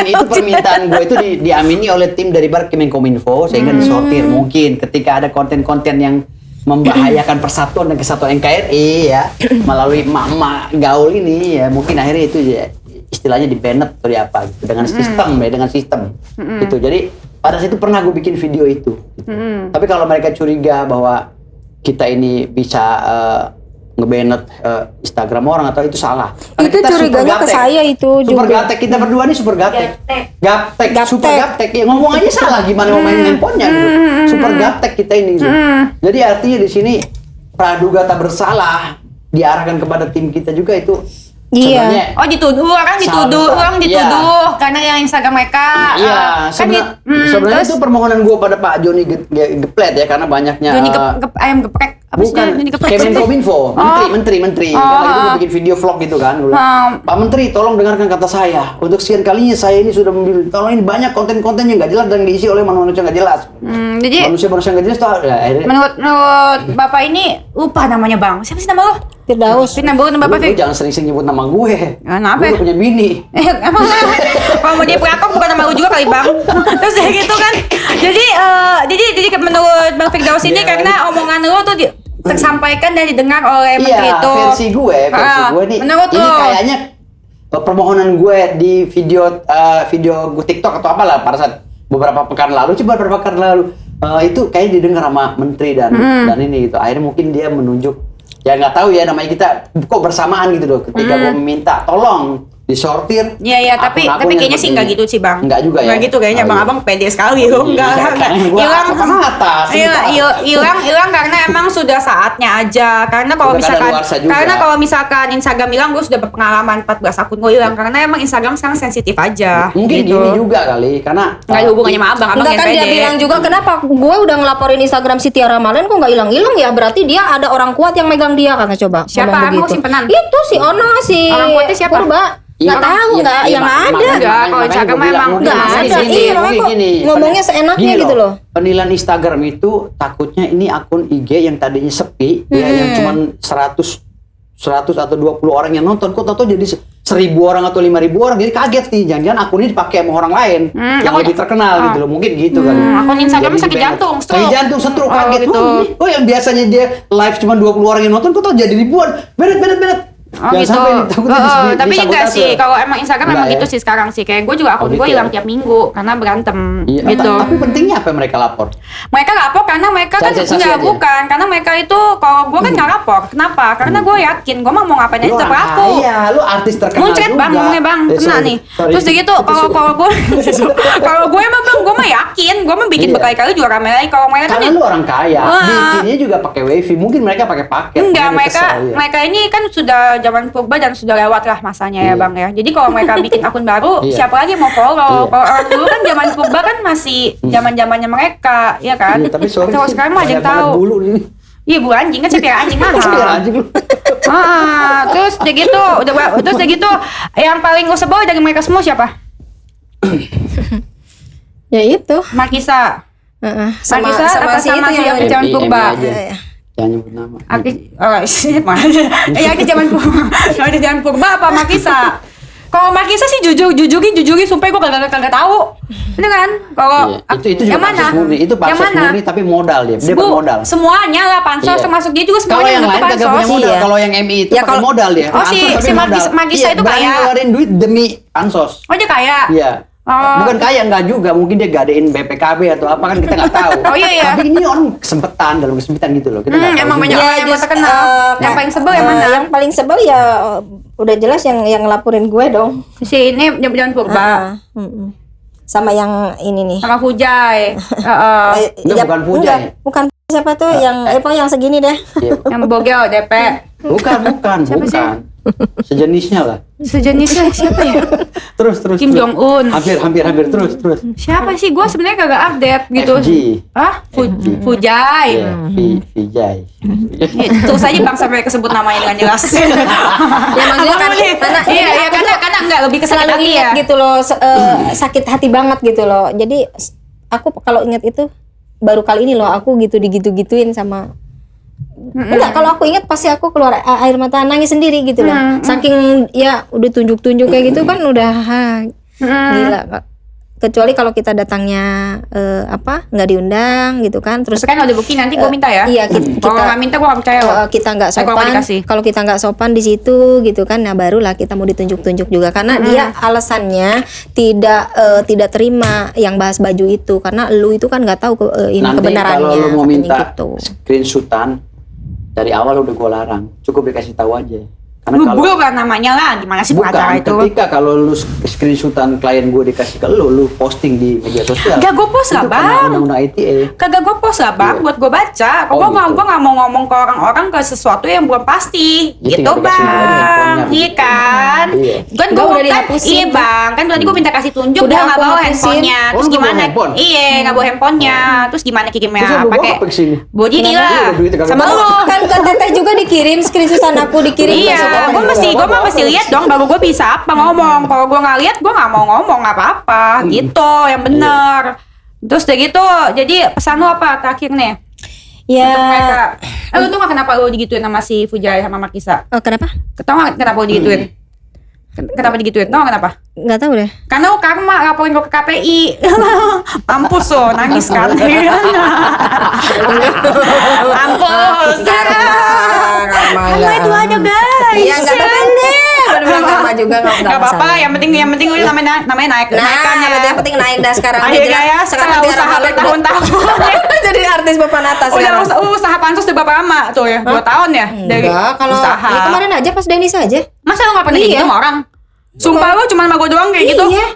itu permintaan gue itu diamini oleh tim dari Kemenkominfo sehingga disortir. Mungkin ketika ada konten-konten yang membahayakan persatuan dan kesatuan NKRI ya melalui emak-emak gaul ini ya, mungkin akhirnya itu ya istilahnya di-banned atau apa gitu, dengan sistem gitu. Jadi pada saat itu pernah gue bikin video itu gitu. Tapi kalau mereka curiga bahwa kita ini bisa nge-banned Instagram orang atau itu salah. Karena Itu kita curiganya super ke gaptek. saya itu Super juga. gaptek, kita berdua nih super gaptek. Gaptek, super gaptek. Ya ngomong aja salah gimana mau main handphonenya gitu. Super gaptek kita ini gitu. Jadi artinya di sini praduga tak bersalah diarahkan kepada tim kita juga itu. Iya. Sebenarnya Oh dituduh, orang dituduh karena yang Instagram mereka. iya, sebenarnya itu permohonan gue pada Pak Joni Geplet ya, karena banyaknya Joni ayam geprek. Apa sih bukan Joni geprek? Kemenkominfo, menteri. Karena itu gue bikin video vlog gitu kan, gue bilang, Pak Menteri, tolong dengarkan kata saya. Untuk sekian kalinya saya ini sudah memilih, tolong ini banyak konten-konten yang nggak jelas dan diisi oleh manusia nggak jelas. Jadi Manusia nggak jelas tuh. Ya, akhirnya, menurut Bapak ini lupa namanya Bang. Siapa sih nama lo? Firdaus. Nama Bapak lu Fik. jangan sering-sering nyebut nama gue. Kenapa? Gue udah punya bini. Emang kalau mau jadi pelakor bukan nama lu juga kali Bang. Terus kayak gitu kan. Jadi menurut Bang Firdaus ini karena omongan lu tuh tersampaikan dan didengar oleh menteri Iya, itu. versi gue nih. Menurut Ini lu? kayaknya permohonan gue di video gue TikTok atau apalah pada saat beberapa pekan lalu itu kayaknya didengar sama menteri dan ini gitu. Akhirnya mungkin dia menunjuk, ya nggak tahu ya, namanya kita kok bersamaan gitu loh. Ketika gue meminta tolong disortir. Iya, tapi kayaknya sih nggak gitu sih Bang. Nggak juga ya. Nggak gitu kayaknya, Oh, Bang iya. Abang pede sekali loh. Nggak. Hilang karena emang sudah saatnya aja. Karena kalau Udah kadaluarsa juga. kalau misalkan Instagram hilang, gue sudah berpengalaman 14 akun gue hilang karena emang Instagram sekarang sensitif aja. Mungkin gitu. gini juga kali, karena Nggak ada hubungannya sama Abang Enggak yang kan dia pede. bilang juga, kenapa gue udah ngelaporin Instagram si Tiara Malen kok nggak hilang-hilang ya? Berarti dia ada orang kuat yang megang dia, kata coba. Siapa? ngomong Emang simpenan? Itu si Ono, si Orang kuatnya siapa? Purba. Nggak tahu, nggak, yang ada. Enggak, kalau Instagram memang nggak ada. Iya, makanya kok ngomongnya seenaknya gitu loh. Penilaian Instagram itu takutnya ini akun IG yang tadinya sepi, ya, yang cuman 100 atau 20 orang yang nonton, kok tahu jadi 1.000 orang atau 5.000 orang, jadi kaget nih, jangan-jangan akun ini dipakai sama orang lain yang lebih terkenal gitu loh, mungkin gitu kali. Akun Instagram Jadi sakit di-banned. jantung, stroke. Sakit jantung, stroke, kaget. gitu. Oh, yang biasanya dia live cuma 20 orang yang nonton, kok tahu jadi ribuan. Benet. Oh Jangan gitu. sampai takutnya Tapi enggak disabotase. sih, kalau emang Instagram Enggak emang ya? gitu sih sekarang sih. Kayak gue juga akun Oh, gue gitu hilang ya? tiap minggu karena berantem Iya, gitu. Tapi pentingnya apa yang mereka lapor? Mereka lapor karena mereka kan Cari sensasi enggak aja. bukan, karena mereka itu kalau gue kan nggak lapor. Kenapa? Karena gue yakin gue mah mau ngapain aja Lu tetap orang laku. kaya, lu artis terkenal Muncret juga. bang, ngomongnya bang, kena nih. Terus udah gitu, kalau gue, kalau gue mah bang, gue mah yakin, gue mah bikin Iya. berkali-kali juga rame lagi. Kalau mereka Karena kan lu orang kaya, Wah. bikinnya juga pakai wifi, mungkin mereka pakai paket. enggak, makanya mereka kesel, iya. mereka ini kan sudah zaman purba dan sudah lewat lah masanya ya Iya. bang ya. Jadi kalau mereka bikin akun baru, Iya. siapa lagi mau follow? Iya. Kalau orang dulu kan zaman purba kan masih zaman-zamannya mereka, ya kan? Iya, tapi sorry Kalau sih, sekarang mah ada yang banyak banget tahu. bulu ini. Iya bu anjing kan saya biar anjing mahal. Biar anjing lu. Terus udah gitu, terus udah gitu, yang paling gue sebel dari mereka semua siapa? Ya itu. Markisa. Sama Markisa apa sama si yang Aki zaman Emi purba? aja. Iya. Jangan nyebut nama. Aki, Aki zaman purba. Aki zaman purba apa Markisa? Kalau Markisa sih jujurin, sumpah gue kagak tahu. Bener kan? Kalau Iya, itu juga yang mana? pansos murni. Itu Yang pansos mana? murni tapi modal dia. Dia Bu, bermodal. semuanya lah pansos Iya. termasuk dia juga Kalau semuanya yang lain bentuk kagak punya pansos. modal. Iya. Kalau yang MI itu Ya, pakai kalau- modal dia. Oh, si Pansos tapi Markisa- modal. Markisa Iya, itu berani kaya. ngeluarin duit demi pansos. Oh dia kaya? Iya. Oh. Bukan kaya, enggak juga. Mungkin dia gadein BPKB atau apa kan kita nggak tahu. Oh, iya, iya. Tapi ini orang kesempetan dalam kesempitan gitu loh. Kita nggak tahu Emang juga. banyak orang yang just, terkenal. Yang paling sebel yang mana? Yang paling sebel ya udah jelas yang ngelaporin gue dong. Si ini jangan purba. Sama yang ini nih. Sama Fujai. Enggak, bukan Fujai. enggak, bukan siapa tuh yang segini deh. Iya. Yang bogel DP. Bukan. Sejenisnya lah. Sejenisnya siapa ya? Terus. Kim Jong Un. Hampir terus. Siapa sih? Gue sebenarnya kagak update gitu. FG. Hah? Fujai. Iya, Vijay. Terus aja bang sampai kesebut namanya dengan jelas. Ya maksudnya kan karena Iya, karena enggak lebih ke sakit selalu hati ingat ya. gitu loh, sakit hati banget gitu loh. Jadi aku kalau ingat itu baru kali ini loh aku gitu digitu-gituin sama. Enggak, kalau aku ingat pasti aku keluar air mata nangis sendiri gitu loh. Saking ya udah tunjuk-tunjuk kayak gitu kan udah gila Kak. Kecuali kalau kita datangnya nggak diundang gitu kan, terus Terus kan udah booking nanti gue minta ya. iya Kalau nggak minta gue nggak percaya loh. kita nggak Kalau nggak sopan, dikasih. kalau kita nggak sopan di situ gitu kan, nah barulah kita mau ditunjuk-tunjuk juga karena dia alasannya tidak terima yang bahas baju itu karena lu itu kan nggak tahu ini Nanti kebenarannya. kalau lu mau katanya minta gitu. screenshotan dari awal udah gua larang, cukup dikasih tahu aja. Karena Lu kalau bro kan namanya lah, gimana sih pengacara bukan, itu? ketika kalau lu screenshotan klien gue dikasih ke lu posting di media sosial. Gak gue post lah itu kena bang. Undang-undang ITE. Kagak gue post lah bang, Iya. buat gue baca. Kok Oh, gue gitu. nggak mau ngomong ke orang-orang ke sesuatu yang belum pasti, Iya, gitu tinggal dikasih nomor bang. handphonenya. Iya kan? Iya. Kan Enggak, gue udah kan, dihapusin, iya Bang. bang. Kan tadi gue minta kasih tunjuk, Udah gue nggak aku bawa hapusin. handphonenya. Oh, Terus lu nggak bawa gimana? handphone? Iya, nggak bawa handphonenya. Terus gimana kirimnya? Terus lu bawa Pakai apa kesini? body Kenapa? lah. Lu udah duitnya kagak Sama bawa. lu. Kan ke teteh juga dikirim screenshotan aku dikirim ke Iya, teteh. gue mesti lihat dong, baru gue bisa apa ngomong. Kalau gue nggak lihat, gue nggak mau ngomong apa-apa, gitu, yang bener. Terus udah gitu, jadi pesan lu apa terakhir nih? Ya, Untuk mereka. Lu tuh nggak kenapa lu digituin sama si Fujai sama Markisa? kenapa? Tau nggak kenapa lu digituin? Kenapa digituin? Tau nggak kenapa? Nggak tahu deh. Karena lu karma laporin gue ke KPI. Mampus lo, nangis kan? Mampus. Karma itu aja guys. Iya nggak apa-apa. Udah bilang karma juga Gak apa-apa, yang penting udah namanya naik. Nah, Kenaikan ya. yang penting naik dah sekarang. Ayo Udah jelas, ya, sekarang Tiara usaha Malik bertahun-tahun. jadi artis papan atas Udah sekarang. usaha pansus udah berapa lama tuh ya? 2 tahun ya? Dari Enggak, kalau usaha. ya kemarin aja pas Dennis aja. Masa lu gak pernah Iya. gitu sama orang? Sumpah lu cuma sama gue doang kayak gitu? Iya.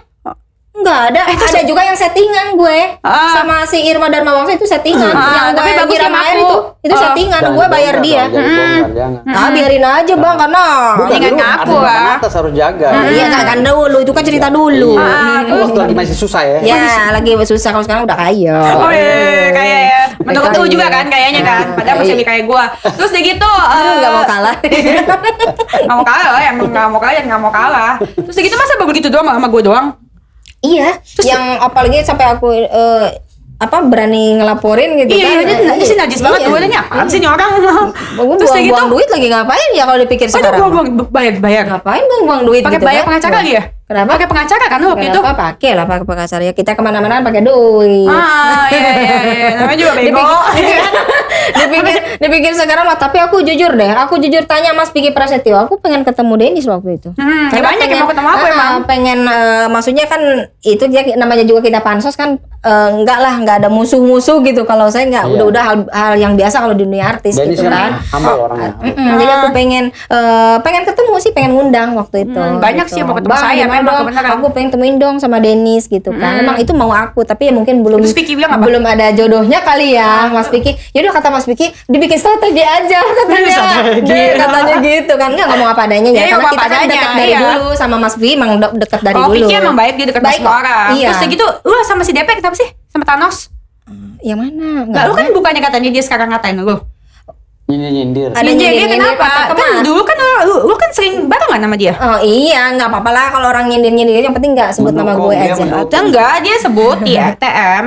Enggak ada. Ada juga yang settingan gue. Ah. Sama si Irma Darmawangsa itu settingan. Ah, yang tapi gue bagus Gira sama Mayer aku. itu Ah. settingan. Jangan Gue bayar dibongkar dia. dong, jangan dibongkar, jangan. Ah, biarin aja bang karena Mendingan lu ngaku ada lah. papan atas harus jaga. iya nggak kan dulu itu kan cerita dulu. Oh, waktu lagi masih susah ya. Ya lagi susah, kalau sekarang udah kaya. Oh iya, kayak ya. Menurut lu Kayak. juga kan kayaknya kan. Padahal masih lebih kayak gua. Terus udah gitu Nggak mau kalah. Nggak mau kalah lah, emang nggak mau kalah dan nggak mau kalah. Terus udah gitu masa baru gitu doang sama gua doang? Iya, yang apalagi sampai aku berani ngelaporin gitu Iya, kan. dia sih najis banget. Iya. Gua nanya apaan sih nih orang? Gue Terus udah gitu, buang duit lagi ngapain ya kalau dipikir aduh sekarang? gua bayar. Ngapain buang duit Pakai gitu bayar kan? pengacara lagi ya? Kenapa? Pakai pengacara kan lu waktu itu? Kenapa pakai lah pakai pengacara ya, kita kemana-mana pakai duit. Iya. Namanya juga bego. dipikir sekarang mah, tapi aku jujur tanya Mas Vicky Prasetyo, aku pengen ketemu Dennis waktu itu. Ya banyak yang mau ketemu aku emang. Pengen maksudnya kan itu dia namanya juga kita pansos kan, nggak ada musuh-musuh gitu. Kalau saya nggak, Iya. udah hal yang biasa kalau di dunia artis Dennis gitu kan kan. humble orangnya. Jadi aku pengen ketemu sih, pengen ngundang waktu itu. Banyak sih yang mau ketemu Bang, saya, gimana memang dong? kebenaran. Aku pengen temuin dong sama Dennis gitu kan. Emang itu mau aku, tapi ya mungkin belum Terus Vicky bilang apa? belum ada jodohnya kali ya, Mas Vicky. Yaudah kata Mas Vicky, dibikin strategi aja katanya. Katanya gitu kan. Enggak ngomong apa adanya ya. Iya, Karena ngomong kita apa kan adanya, dekat dari iya. dulu sama Mas Vicky, emang dekat dari Oh, dulu. Vicky emang baik, dia dekat Baik sama kok. orang. Iya. Terus gitu, lu sama si DP kenapa sih? Sama Thanos? Yang mana? Enggak, lu kan bukannya katanya dia sekarang ngatain lu. Nyindir. Ada Dia nyindir-nyindir kenapa? kata Kan dulu kan lu kan sering barengan sama dia. Oh iya, nggak apa-apa lah kalau orang nyindir-nyindir, yang penting nggak sebut nama Mendukung, gue dia aja. mendukung. Atau enggak, dia sebut di RTM.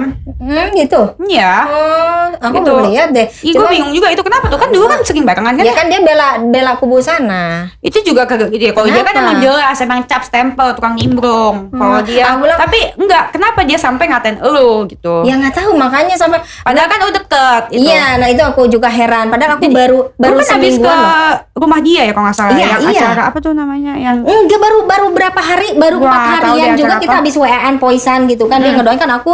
Gitu. Iya. Oh, aku Gitu. belum lihat deh. Ih, gue bingung juga itu kenapa tuh, kan dulu kan sering barengan kan? Ya kan dia bela kubu sana. Itu juga kagak gitu ya. Kalau dia kan Kenapa? emang jelas emang cap stempel tukang nimbrung. Kalau dia aku bilang- tapi enggak, kenapa dia sampai ngatain elu gitu? Ya nggak tahu, makanya sampai Padahal kan udah deket itu. Iya, nah itu aku juga heran. Padahal aku Jadi, baru Lu kan habis ke semingguan loh. rumah dia ya kalau nggak salah, Iya, yang iya. acara apa tuh namanya yang Enggak, baru berapa hari, baru Wah, 4 tahu harian deh juga acara kita apa. habis WA-an poisan gitu kan. Dia ngedoain kan aku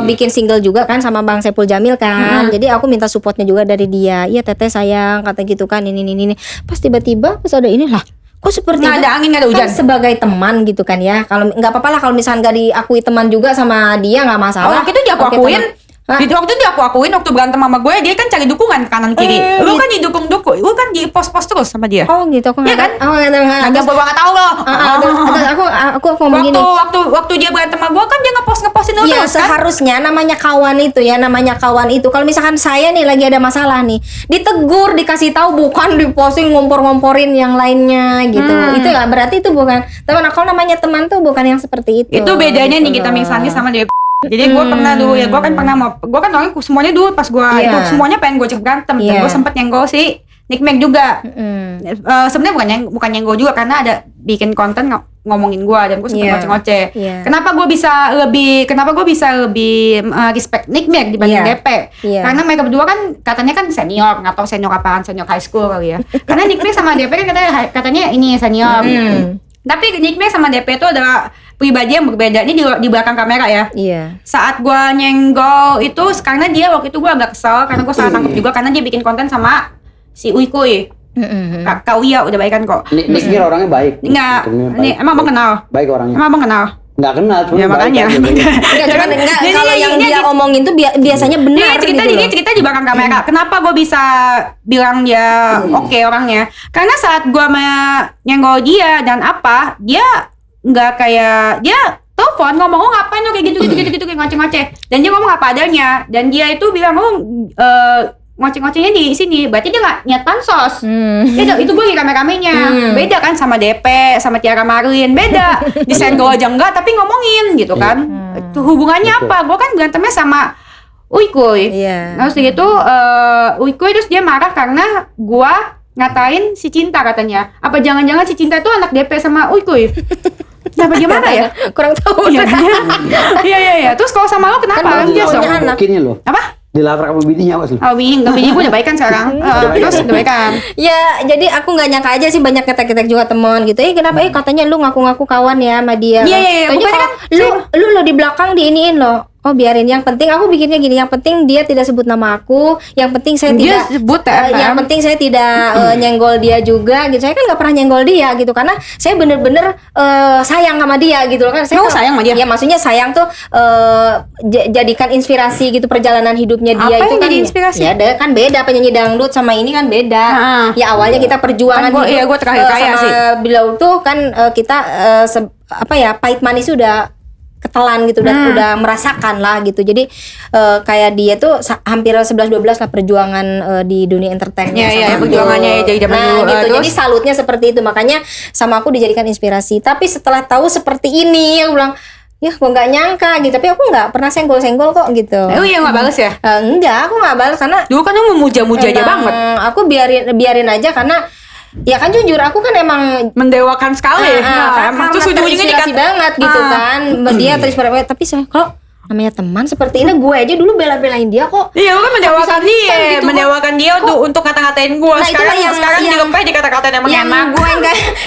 bikin single juga kan sama Bang Saipul Jamil kan. Jadi aku minta supportnya juga dari dia. Iya teteh sayang, kata gitu kan, ini. Pas tiba-tiba pas ada ini lah. Kok seperti nggak itu? ada angin nggak ada hujan? Kan sebagai teman gitu kan ya. Kalau nggak apa-apa lah kalau misalnya nggak diakui teman juga sama dia, nggak masalah. Waktu itu dia aku Oke, akuin. teman. Hah? Di waktu itu aku akuin waktu berantem sama gue, dia kan cari dukungan kanan kiri. Lu kan didukung-dukung, lu kan di pos-pos terus sama dia. Oh gitu, aku Iya nggak kan? tahu. Oh nggak tahu. Nah, gue nggak tahu loh. Terus aku ngomong gini. Waktu dia berantem sama gue kan dia ngepostin lu Iya, terus kan. seharusnya namanya kawan itu kalau misalkan saya nih lagi ada masalah nih, ditegur, dikasih tahu, bukan diposting ngompor-ngomporin yang lainnya gitu. Itu lah berarti itu bukan teman. Kalau namanya teman tuh bukan yang seperti itu. Itu bedanya gitu nih kita loh. misalnya sama dia. Jadi gue pernah dulu ya, gue kan orangnya semuanya dulu pas gue Iya. itu semuanya pengen gue cek berantem, dan Iya. gue sempet nyenggol si Nick Mac juga. Mm. Sebenarnya bukan nyenggol juga karena ada bikin konten ngomongin gue dan gue sempet Iya. ngoceh-ngoceh. Iya. Kenapa gue bisa lebih respect Nick Mac dibanding Iya. DP? Iya. Karena mereka berdua kan katanya kan senior, nggak tahu senior apaan, senior high school kali ya. Karena Nick Mac sama DP kan katanya ini senior. Tapi Nick Mac sama DP itu adalah pribadi yang berbeda. Ini di belakang kamera ya. Iya. Saat gua nyenggol itu, karena dia waktu itu gua agak kesel karena gua salah tangkap juga karena dia bikin konten sama si Uikuy. Kak Uya udah baikan kok. Nick Mir orangnya baik. Enggak, Nick Mir ini baik. emang abang kenal. Baik orangnya. Emang abang kenal. Nggak kenal, cuma Ya baik makanya. aja. Enggak, cuman enggak, Jadi kalau ini- yang ini- dia omongin tuh biasanya benar Cerita gitu loh. cerita di belakang kamera. Kenapa gue bisa bilang dia oke orangnya? Karena saat gue nyenggol dia dan apa, dia nggak kayak dia telepon ngomong, oh ngapain lo kayak gitu kayak ngoceh-ngoceh. Dan dia ngomong apa adanya. Dan dia itu bilang, oh ngoceh-ngocehnya di sini. Berarti dia nggak niat pansos. Beda, itu gue di rame-ramenya. Beda kan sama DP, sama Tiara Marin. Beda. Disenggol aja enggak, tapi ngomongin gitu kan. Itu hubungannya Betul. apa? Gue kan berantemnya sama Uikuy. Iya. Terus gitu Uikuy terus dia marah karena gua ngatain si Cinta katanya. Apa jangan-jangan si Cinta itu anak DP sama Uikuy? Kenapa dia marah ya? Kurang tahu. Iya. Terus kalau sama lo kenapa? Kan Dia maunya dong. anak. Mungkinnya lo. Apa? Dilabrak sama bininya awas lo. Oh, bini gue udah baikan sekarang. Terus udah baikan. Ya, jadi aku nggak nyangka aja sih banyak ketek-ketek juga teman gitu. Kenapa katanya lu ngaku-ngaku kawan ya sama dia. Iya. Taunya Bukannya kalau lu di belakang diiniin loh. Oh biarin, yang penting aku bikinnya gini, yang penting dia tidak sebut nama aku, yang penting saya Dia tidak sebut TFM. yang penting saya tidak nyenggol dia juga gitu. Saya kan nggak pernah nyenggol dia gitu karena saya bener-bener sayang sama dia gitu loh kan. Kamu sayang sama dia? Ya maksudnya sayang tuh jadikan inspirasi gitu perjalanan hidupnya dia Apa itu yang kan. jadi inspirasi? Ya kan beda, penyanyi dangdut sama ini kan beda. Ya awalnya kita perjuangan Kan gua terakhir kaya sama sih. beliau tuh kan kita pahit manis udah ketelan gitu, udah merasakan lah gitu. Jadi kayak dia tuh hampir 11-12 lah perjuangan di dunia entertainnya. Iya, perjuangannya dari zaman dulu. Gitu. Terus? Jadi salutnya seperti itu, makanya sama aku dijadikan inspirasi. Tapi setelah tahu seperti ini, aku bilang, ya gue nggak nyangka gitu. Tapi aku nggak pernah senggol-senggol kok gitu. Oh iya nggak balas ya? Enggak, aku nggak balas karena Dulu kan lu memuja-muja aja emang banget. aku biarin aja karena Ya kan jujur aku kan emang mendewakan sekali. Emang terus ujung-ujungnya terinspirasi banget gitu kan. Dia terinspirasi, tapi saya kok namanya teman seperti ini, gue aja dulu bela-belain dia kok. Iya, gue mendewakan dia, gitu, mendewakan dia untuk kata-katain gue. Nah, sekarang dilepeh dikata-katain emang enak.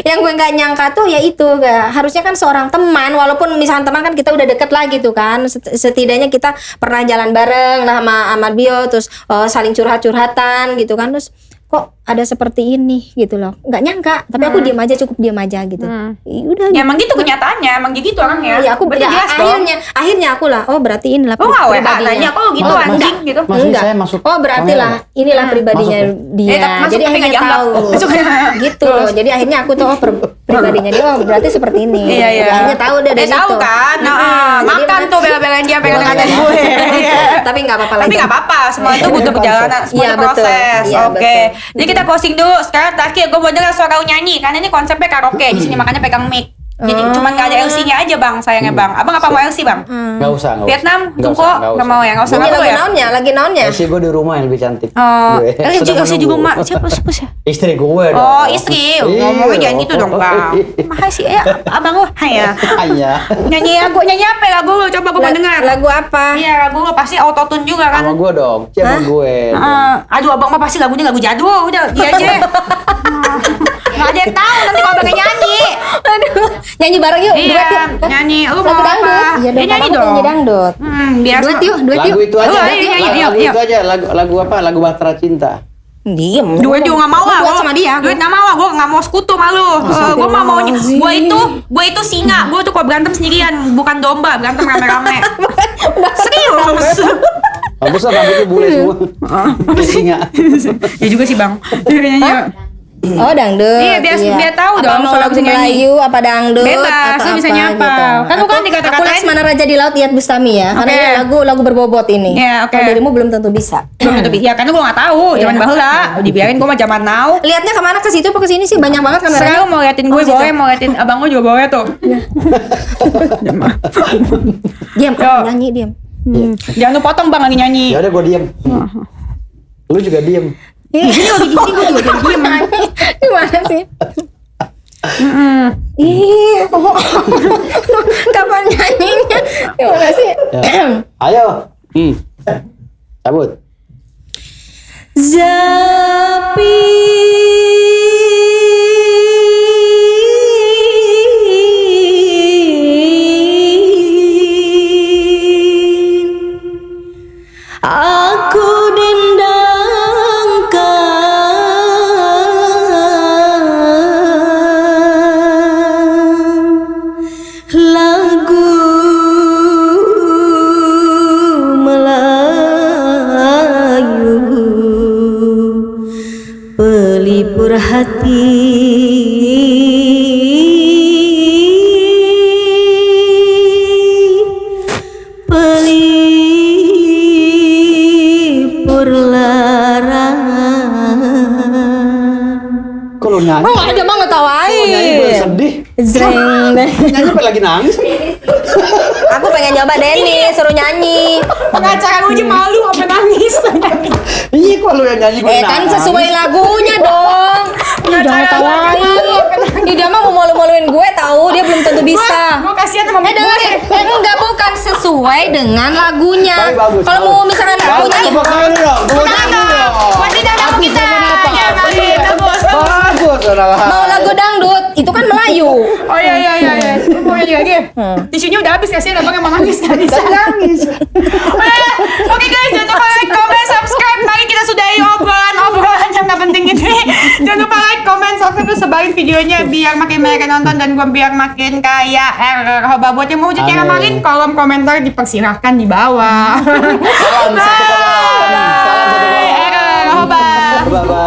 Yang gue nggak nyangka tuh ya itu, harusnya kan seorang teman, walaupun misalkan teman kan kita udah deket lah gitu kan, setidaknya kita pernah jalan bareng lah sama Bio, terus saling curhat-curhatan gitu kan, terus kok ada seperti ini gitu loh, nggak nyangka, tapi aku diam aja, cukup diam aja gitu. Udah. Ya emang gitu kenyataannya, emang gitu orangnya. Ya aku berarti jelas dong. akhirnya aku lah, oh berarti inilah Oh nggak WA pribadinya. nanya kok gitu anjing gitu. Maksudnya Enggak. saya masuk Oh berarti kamera. lah inilah pribadinya Masuk dia. masuk Jadi tapi akhirnya nggak dianggap. tahu. Masuk. Gitu loh. Jadi akhirnya aku tuh pribadinya dia, oh berarti seperti ini. Iya. Jadi akhirnya tahu deh dari Tahu situ. kan. Jadi Makan tuh bela-belain dia pengen ngatain gue. Tapi nggak apa-apa lah. Tapi itu. nggak apa-apa, semua itu butuh perjalanan, semua Iya, itu betul. proses. Iya, Oke. betul. Jadi kita closing dulu. Sekarang terakhir gue mau dengar suara lu nyanyi karena ini konsepnya karaoke. Di sini makanya pegang mic. Jadi cuman nggak ada LC-nya aja bang, sayangnya bang. Abang apa mau LC bang? Nggak usah. Vietnam, Nggak Tungko, usah, nggak mau ya, nggak usah Ini ngaku lagi ya. naonnya. Si gue di rumah yang lebih cantik. Oh, Gue sedang LC juga menunggu. mak siapa sih? Istri gue dong. Oh istri, Iya. ngomongnya jangan gitu dong bang. Makasih ya, abang lu, ya. Iya. Nyanyi apa lagu lu? Coba gue mau dengar. Lagu apa? Iya lagu lu pasti autotune juga kan. Sama gue dong. Siapa gue? Aduh abang mah pasti lagunya lagu jadul, udah dia aja. Nggak ada yang tahu nanti kalau abangnya nyanyi. Aduh, nyanyi bareng yuk. Iya, duet yuk. nyanyi. Lu Lagu mau dangdut. apa? Iya Dia nyanyi dong. Nyanyi dangdut. Biasa. Duet yuk. Lagu itu aja. Oh, iya, iya, Lagu iya. itu aja. Lagu apa? Lagu Bahtera Cinta. Diem. Duet juga nggak mau lah. Duet sama dia. Duet nggak mau lah. Gue nggak mau sekutu malu. Gue mah maunya. Gue itu singa. Gue tuh kalau berantem sendirian, bukan domba. Berantem rame-rame. Serius. Bagus lah rambutnya bule semua. Kayak singa. Ya juga sih bang. Nyanyi. Oh dangdut. Iya, biar tahu apa dong mau soal lagu bisa nyanyi. Melayu apa dangdut Bebas, atau lu bisa apa nyapa. gitu. Kan lu kan dikata-katain- Aku Laksmana Raja di Laut Iyad Bustami ya. Karena Oke. ini lagu berbobot ini. Iya, oke. Kalau dirimu belum tentu bisa. Belum tentu ya karena gue nggak tahu. Zaman baheula. Dibiarin gue mah zaman now. Lihatnya kemana, ke situ apa ke sini sih? Banyak banget kameranya. Sekarang mau liatin gue Oh, situ. boleh, mau liatin abang gue juga boleh tuh. Diam, Yo. kamu nyanyi diam. Jangan lu potong bang lagi nyanyi. Ya udah gue diem. Lu juga diem. Ini lagi gini gue juga jadi diem. Gimana sih? Ih, kapan nyanyinya? Gimana sih? Ya. Ayo. Cabut. Zapi aku dendangkan lagu Melayu pelipur hati pelipur lara. Kok lu nyanyi? Oh ada mah ngetawain. Nyanyi gue sedih. Zreng. Nyanyi apa lagi nangis? Aku pengen nyoba Denny, suruh nyanyi. Pengacara gue aja malu apa nangis. Iya kok lu yang nyanyi gue Kan sesuai lagunya dong. Ih, jangan ngetawain. Ih, dia mah mau malu-maluin gue tahu, dia belum tentu bisa. Gue kasihan sama Dengerin, enggak bukan sesuai dengan lagunya. Tapi bagus, Kalau mau misalkan aku nyanyi, Tepuk tangan dong. Tepuk tangan dong. Berarti jangan Aku kita. sama apa? Ya, bagus, Iya. bagus. Bagus, saudara. mau lagu dangdut, itu kan Melayu. Oh iya. Lu mau nyanyi lagi? Tisunya udah habis kasihan abang emang nangis gak bisa. Nangis. Oke guys, jangan lupa like, comment, subscribe. Mari kita sudahi obrolan yang gak penting ini. Jangan lupa like, comment, subscribe, terus sebarin videonya biar makin banyak yang nonton dan gue biar makin kaya. Hoba buat yang mau jadi Amin. ramalin, kolom komentar dipersilahkan di bawah. Salam satu kolom. Salam satu kolom. Hoba. Bye-bye.